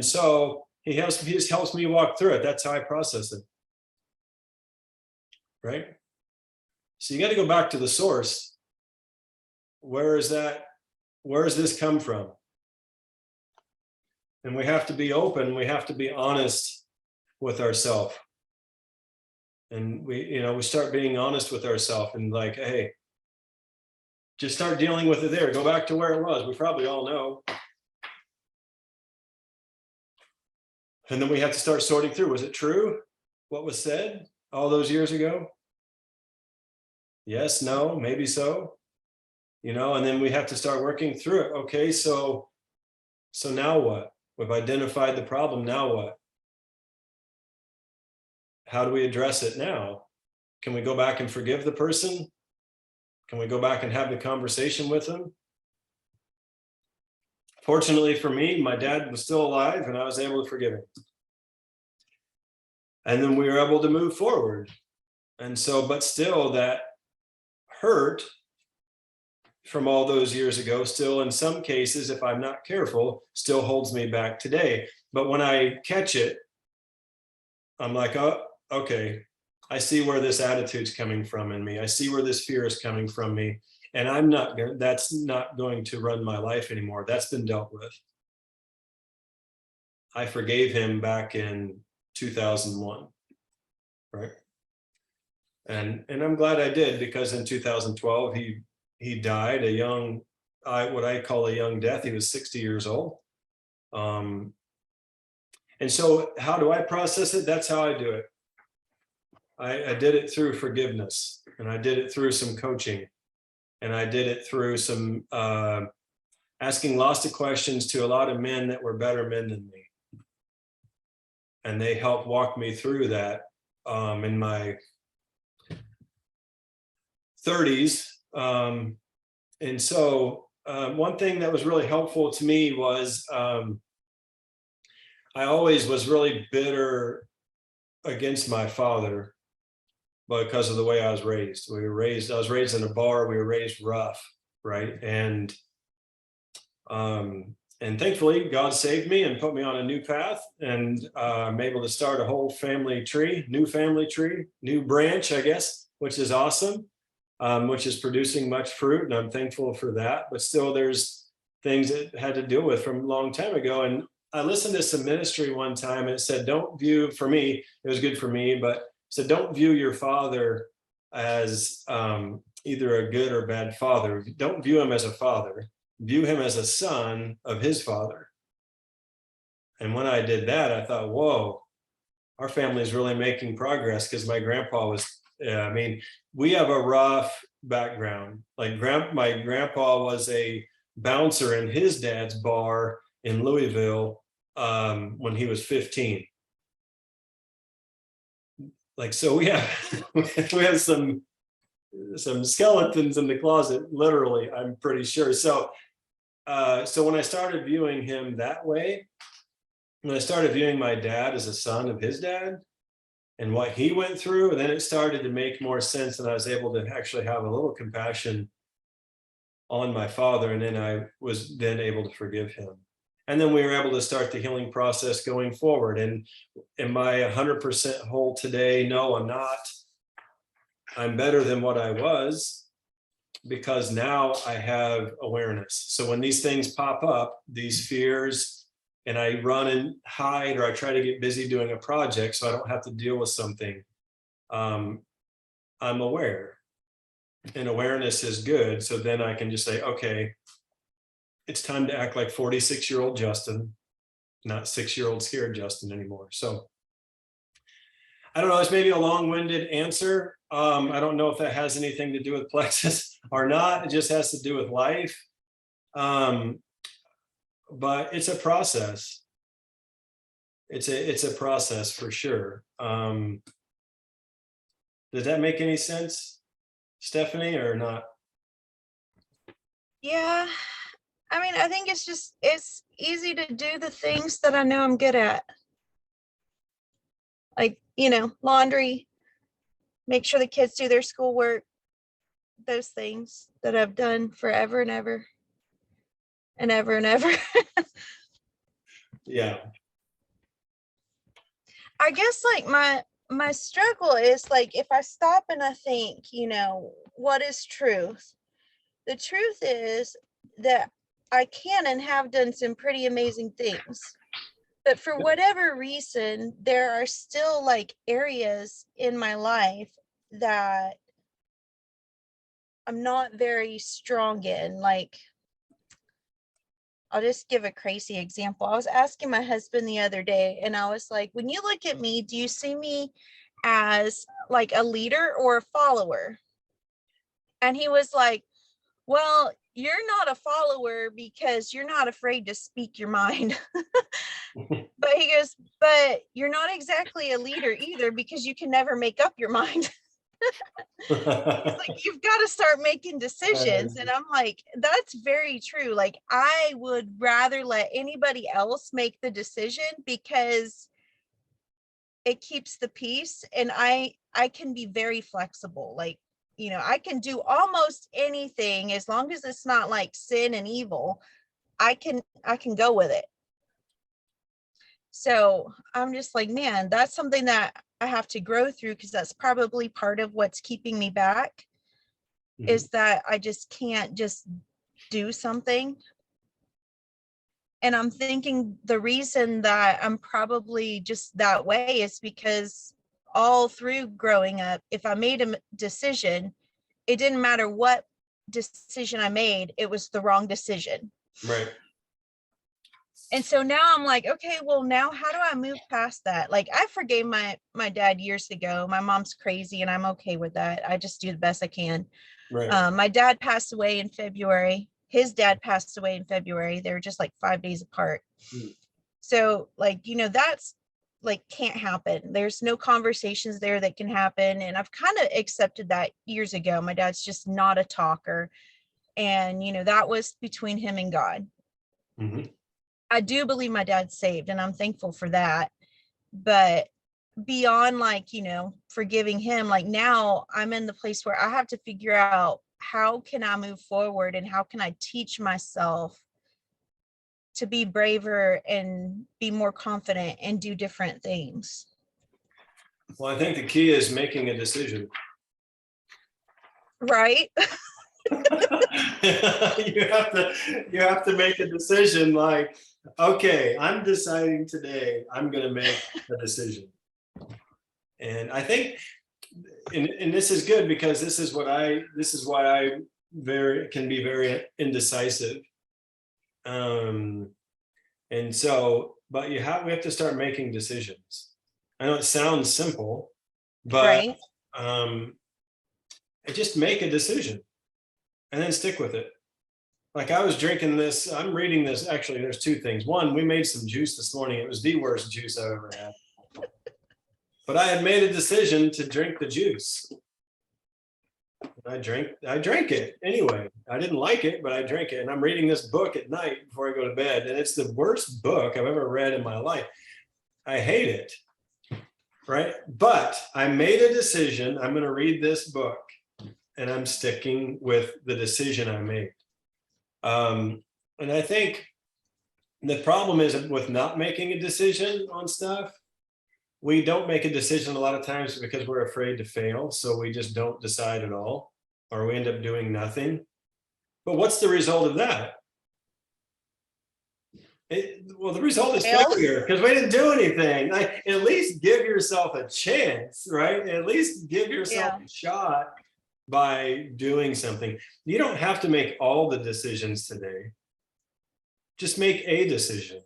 so he just helps me walk through it. That's how I process it. right? So you got to go back to the source. Where is that? Where does this come from? And we have to be open. We have to be honest with ourselves. And we start being honest with ourselves and like, hey, just start dealing with it there. Go back to where it was. We probably all know. And then we have to start sorting through. Was it true what was said all those years ago? Yes, no, maybe so. And then we have to start working through it. Okay, so now what? We've identified the problem. Now what? How do we address it now? Can we go back and forgive the person? Can we go back and have the conversation with them? Fortunately for me, my dad was still alive and I was able to forgive him. And then we were able to move forward. And so, but still that hurt from all those years ago, still in some cases, if I'm not careful, still holds me back today. But when I catch it, I'm like, oh, okay, I see where this attitude's coming from in me. I see where this fear is coming from me. And that's not going to run my life anymore. That's been dealt with. I forgave him back in 2001, right? And I'm glad I did, because in 2012, he died a young, what I call a young death. He was 60 years old. And so how do I process it? That's how I do it. I did it through forgiveness, and I did it through some coaching, and I did it through some asking lots of questions to a lot of men that were better men than me. And they helped walk me through that in my 30s. And so one thing that was really helpful to me was I always was really bitter against my father because of the way I was raised. I was raised in a bar. We were raised rough, right? And thankfully God saved me and put me on a new path, and I'm able to start a whole family tree, new branch, I guess, which is awesome, which is producing much fruit, and I'm thankful for that. But still, there's things that I had to deal with from a long time ago. And I listened to some ministry one time, and it said, don't view, for me, it was good for me, but it said, don't view your father as either a good or bad father. Don't view him as a father. View him as a son of his father. And when I did that, I thought, whoa, our family is really making progress, because my grandpa was, we have a rough background. Like my grandpa was a bouncer in his dad's bar in Louisville when he was 15. Like, so we have some skeletons in the closet, literally, I'm pretty sure. So when I started viewing him that way, when I started viewing my dad as a son of his dad and what he went through, then it started to make more sense, and I was able to actually have a little compassion on my father, and then I was then able to forgive him. And then we were able to start the healing process going forward. And am I 100% whole today? No, I'm not. I'm better than what I was, because now I have awareness. So when these things pop up, these fears, and I run and hide, or I try to get busy doing a project so I don't have to deal with something, I'm aware. And awareness is good. So then I can just say, okay, it's time to act like 46-year-old Justin, not 6-year-old scared Justin anymore. So I don't know, it's maybe a long-winded answer. I don't know if that has anything to do with plexus or not. It just has to do with life. But it's a process. It's a process for sure. Does that make any sense, Stephanie, or not? Yeah, I mean, I think it's easy to do the things that I know I'm good at. Like, laundry, make sure the kids do their schoolwork, those things that I've done forever and ever and ever and ever. Yeah. I guess like my struggle is like, if I stop and I think, what is truth? The truth is that I can and have done some pretty amazing things. But for whatever reason, there are still like areas in my life that I'm not very strong in. Like, I'll just give a crazy example. I was asking my husband the other day, and I was like, when you look at me, do you see me as like a leader or a follower? And he was like, well, you're not a follower because you're not afraid to speak your mind. But he goes, but you're not exactly a leader either because you can never make up your mind. He's like, you've got to start making decisions. And I'm like, that's very true. Like, I would rather let anybody else make the decision because it keeps the peace. And I can be very flexible. Like, I can do almost anything as long as it's not like sin and evil. I can go with it. So I'm just like, man, that's something that I have to grow through, because that's probably part of what's keeping me back, is that I just can't just do something. And I'm thinking the reason that I'm probably just that way is because all through growing up, if I made a decision, it didn't matter what decision I made, it was the wrong decision. Right. And so now I'm like, okay, well, now how do I move past that? Like, I forgave my dad years ago. My mom's crazy and I'm okay with that. I just do the best I can. Right. My dad passed away in February. His dad passed away in February. They were just like 5 days apart. So like, that's like can't happen. There's no conversations there that can happen. And I've kind of accepted that years ago. My dad's just not a talker. And, that was between him and God. I do believe my dad's saved, and I'm thankful for that. But beyond like, forgiving him, like now I'm in the place where I have to figure out how can I move forward and how can I teach myself to be braver and be more confident and do different things. Well, I think the key is making a decision. Right? You have to make a decision like, okay, I'm deciding today, I'm going to make a decision. And I think, and this is good because this is why I can be very indecisive. And so, but we have to start making decisions. I know it sounds simple, but Right. just make a decision and then stick with it. Like I was drinking this, I'm reading this, actually there's two things. One, we made some juice this morning. It was the worst juice I've ever had. But I had made a decision to drink the juice. I drank it anyway. I didn't like it, but I drank it. And I'm reading this book at night before I go to bed. And it's the worst book I've ever read in my life. I hate it. Right? But I made a decision. I'm going to read this book. And I'm sticking with the decision I made. And I think the problem is with not making a decision on stuff. We don't make a decision a lot of times because we're afraid to fail. So we just don't decide at all, or we end up doing nothing. But what's the result of that? Well, the result is failure because we didn't do anything. Like, at least give yourself a chance, right? At least give yourself a shot by doing something. You don't have to make all the decisions today. Just make a decision.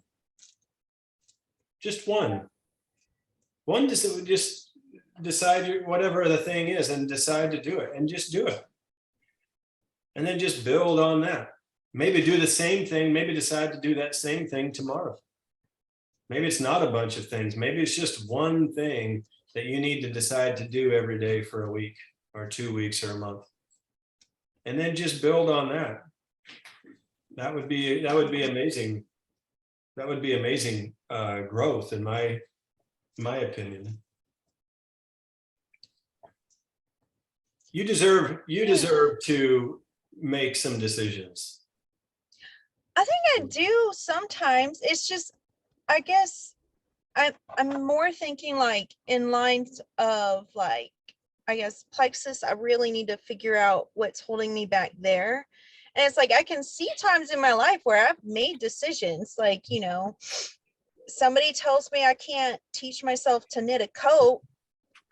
Just one. Just decide whatever the thing is and decide to do it and just do it. And then just build on that. Maybe do the same thing. Maybe decide to do that same thing tomorrow. Maybe it's not a bunch of things. Maybe it's just one thing that you need to decide to do every day for a week or 2 weeks or a month. And then just build on that. That would be amazing. That would be amazing growth in my opinion. You deserve to make some decisions. I think I do sometimes. It's just, I guess I'm more thinking like in lines of like, I guess plexus, I really need to figure out what's holding me back there. And it's like I can see times in my life where I've made decisions like, somebody tells me I can't teach myself to knit a coat.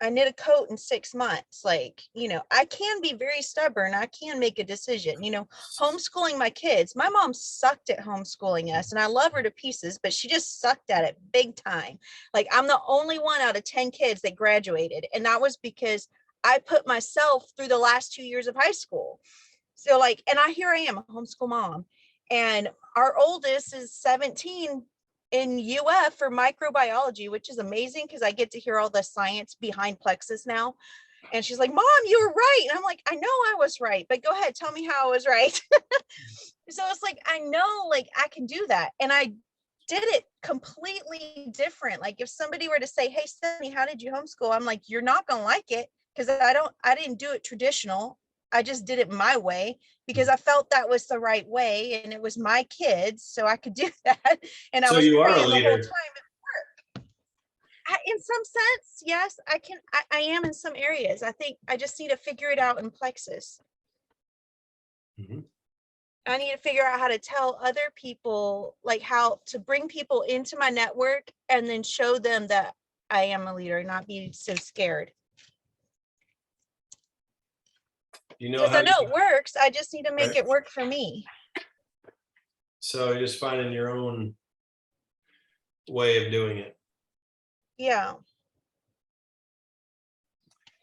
I knit a coat in 6 months. Like, I can be very stubborn. I can make a decision, homeschooling my kids. My mom sucked at homeschooling us and I love her to pieces, but she just sucked at it big time. Like, I'm the only one out of 10 kids that graduated. And that was because I put myself through the last 2 years of high school. So like, and here I am, a homeschool mom. And our oldest is 17 in UF for microbiology, which is amazing because I get to hear all the science behind plexus now. And she's like, Mom, you were right. And I'm like, I know I was right, but go ahead, tell me how I was right. So it's like, I know, like, I can do that. And I did it completely different. Like if somebody were to say, hey, Stephanie, how did you homeschool? I'm like, you're not going to like it because I didn't do it traditional. I just did it my way because I felt that was the right way and it was my kids, so I could do that. And I So was you are a praying the whole leader. time it worked. In some sense, yes, I am in some areas. I think I just need to figure it out in plexus. Mhm. I need to figure out how to tell other people, like how to bring people into my network and then show them that I am a leader, not be so scared. You know Because how I know you, it works. I just need to make Right. it work for me. so you're just finding your own way of doing it. Yeah.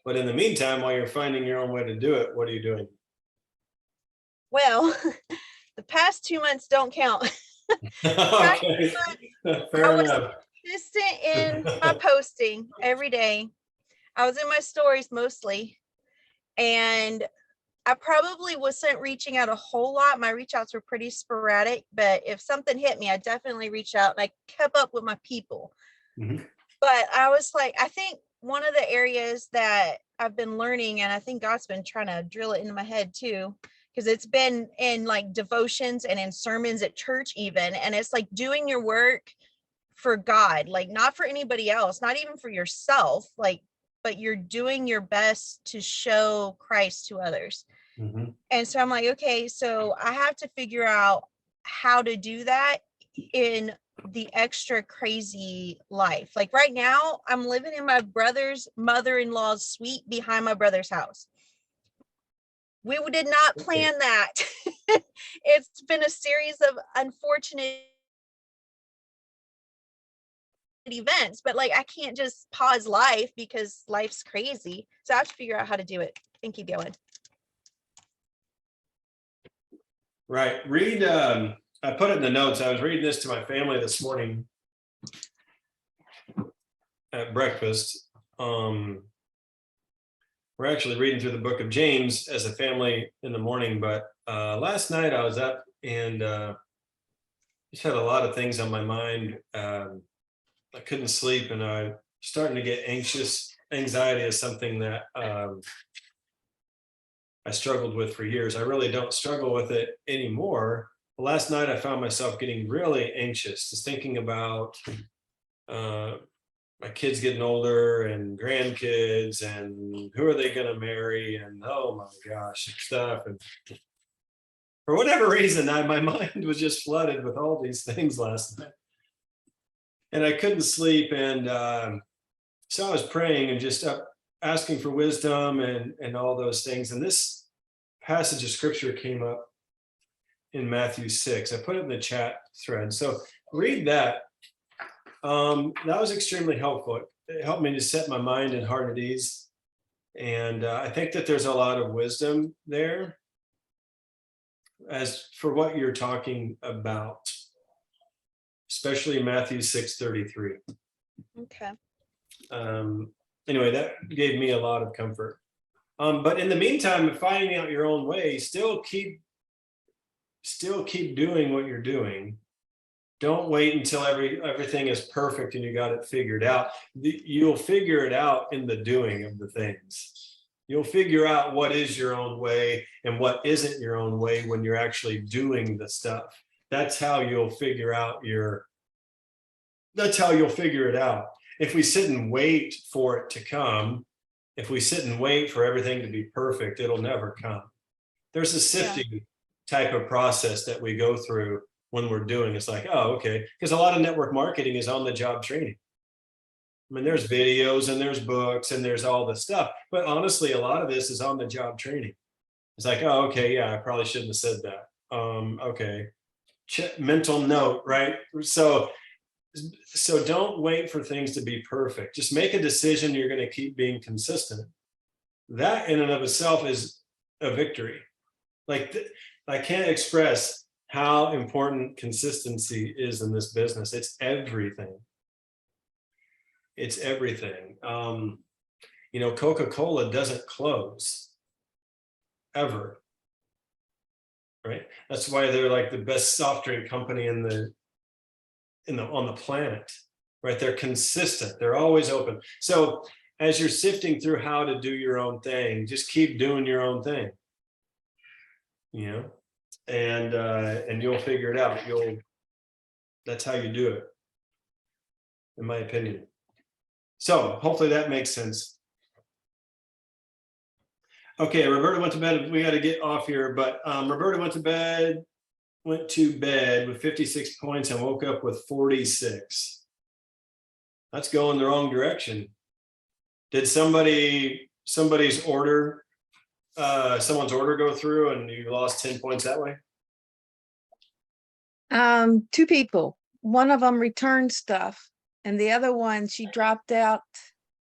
But in the meantime, while you're finding your own way to do it, what are you doing? Well, the past 2 months don't count. Okay, I fair was enough. consistent in my posting every day. I was in my stories mostly. And I probably wasn't reaching out a whole lot. My reach outs were pretty sporadic, but if something hit me, I definitely reached out and I kept up with my people. Mhm. But I was like, I think one of the areas that I've been learning, and I think God's been trying to drill it into my head too, because it's been in like devotions and in sermons at church even. And it's like doing your work for God, like not for anybody else, not even for yourself, like, but you're doing your best to show Christ to others. Mhm. And so I'm like, okay, so I have to figure out how to do that in the extra crazy life. Like right now, I'm living in my brother's mother-in-law's suite behind my brother's house. We did not plan that. It's been a series of unfortunate events, but like I can't just pause life because life's crazy. So I have to figure out how to do it and keep going. Right. Read, I put it in the notes. I was reading this to my family this morning at breakfast. We're actually reading through the book of James as a family in the morning, but last night I was up and just had a lot of things on my mind. I couldn't sleep and I was starting to get anxious. Anxiety is something that I struggled with for years. I really don't struggle with it anymore. But last night I found myself getting really anxious, just thinking about my kids getting older and grandkids and who are they going to marry and oh my gosh, stuff. And for whatever reason, my mind was just flooded with all these things last night. And I couldn't sleep. And so I was praying and just asking for wisdom and all those things. And this passage of scripture came up in Matthew 6. I put it in the chat thread. So read that. That was extremely helpful. It helped me to set my mind and heart at ease. And I think that there's a lot of wisdom there as for what you're talking about, especially Matthew 6:33. Okay. Anyway, that gave me a lot of comfort. But in the meantime, finding out your own way, still keep doing what you're doing. Don't wait until everything is perfect and you got it figured out. You'll figure it out in the doing of the things. You'll figure out what is your own way and what isn't your own way when you're actually doing the stuff. That's how you'll figure out your That's how you'll figure it out. If we sit and wait for it to come, if we sit and wait for everything to be perfect, it'll never come. There's a sifting type of process that we go through when we're doing. It's like, oh, okay, because a lot of network marketing is on the job training. I mean, there's videos and there's books and there's all this stuff, but honestly, a lot of this is on the job training. It's like, oh, okay, yeah, I probably shouldn't have said that. Okay, mental note, right? So don't wait for things to be perfect. Just make a decision. You're going to keep being consistent. That in and of itself is a victory. Like, I can't express how important consistency is in this business. It's everything. It's everything. You know, Coca-Cola doesn't close ever. Right? That's why they're like the best soft drink company on the planet. Right? They're consistent. They're always open. So as you're sifting through how to do your own thing, just keep doing your own thing. You know, and you'll figure it out. That's how you do it, in my opinion. So hopefully that makes sense. Okay, Roberta went to bed. We got to get off here, but Roberta went to bed with 56 points and woke up with 46. That's going the wrong direction. Did someone's order go through and you lost 10 points that way? 2 people. One of them returned stuff, and the other one, she dropped out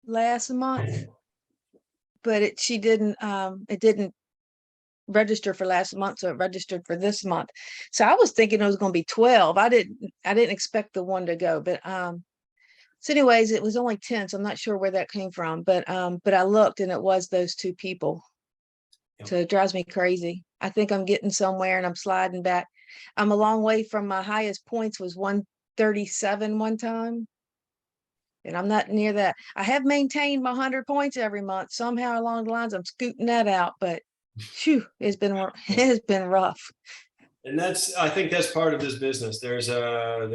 last month, but it didn't register for last month, so it registered for this month. So I was thinking it was going to be 12. I didn't expect the one to go, but so anyways, it was only 10, so I'm not sure where that came from, but I looked and it was those 2 people. Yep. So it drives me crazy. I think I'm getting somewhere and I'm sliding back. I'm a long way from my highest points was 137 one time. And I'm not near that. I have maintained my 100 points every month. Somehow along the lines, I'm scooting that out, but phew, it has been rough. And I think that's part of this business. There's a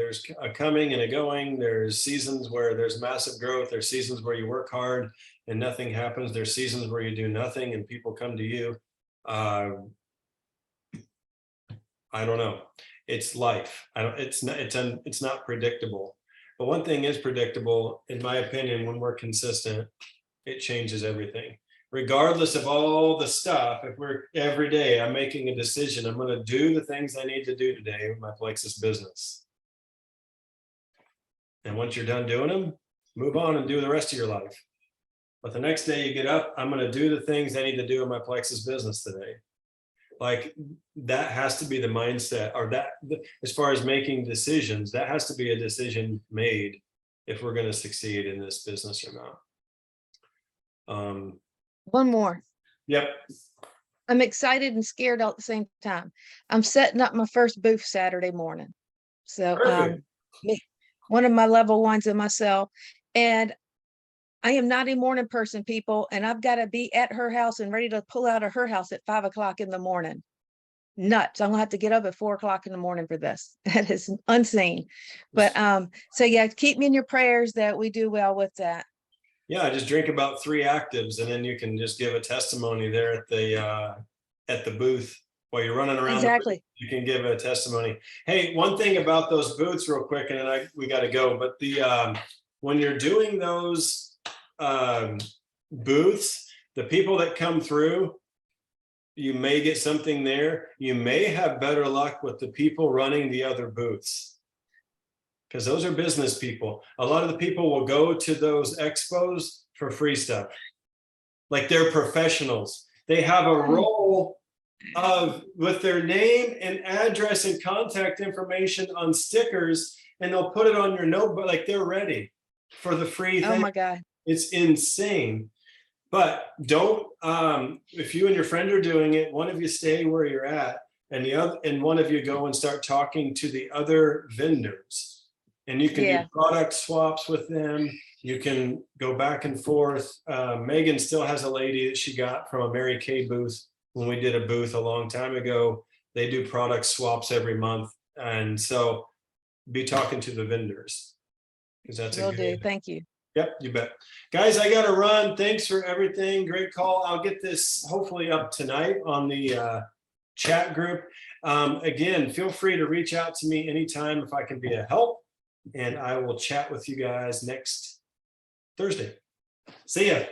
coming and a going. There's seasons where there's massive growth. There's seasons where you work hard and nothing happens. There's seasons where you do nothing and people come to you. I don't know. It's life. It's not predictable. But one thing is predictable, in my opinion, when we're consistent, it changes everything. Regardless of all the stuff, if we're every day, I'm making a decision, I'm going to do the things I need to do today with my Plexus business. And once you're done doing them, move on and do the rest of your life. But the next day you get up, I'm going to do the things I need to do in my Plexus business today. Like, that has to be the mindset, or that, as far as making decisions, that has to be a decision made if we're going to succeed in this business or not. One more. Yep. I'm excited and scared all at the same time. I'm setting up my first booth Saturday morning. So Perfect. one of my level 1s and myself, and I am not a morning person, people, and I've got to be at her house and ready to pull out of her house at 5 o'clock in the morning. Nuts. I'm gonna have to get up at 4 o'clock in the morning for this. That is unseen. But so yeah, keep me in your prayers that we do well with that. Yeah, just drink about 3 actives and then you can just give a testimony there at the booth while you're running around. Exactly. You can give a testimony. Hey, one thing about those booths real quick, and then we got to go, but when you're doing those booths, the people that come through, you may get something there. You may have better luck with the people running the other booths, because those are business people. A lot of the people will go to those expos for free stuff. Like, they're professionals. They have a role with their name and address and contact information on stickers, and they'll put it on your notebook. Like, they're ready for the free thing. Oh my God. It's insane. But don't, if you and your friend are doing it, one of you stay where you're at, and one of you go and start talking to the other vendors. And you can do product swaps with them. You can go back and forth. Megan still has a lady that she got from a Mary Kay booth when we did a booth a long time ago. They do product swaps every month. And so be talking to the vendors. Because that's a Will do. good. Thank you. Yep, you bet. Guys, I gotta run. Thanks for everything. Great call. I'll get this hopefully up tonight on the chat group. Again, feel free to reach out to me anytime if I can be a help. And I will chat with you guys next Thursday. See ya.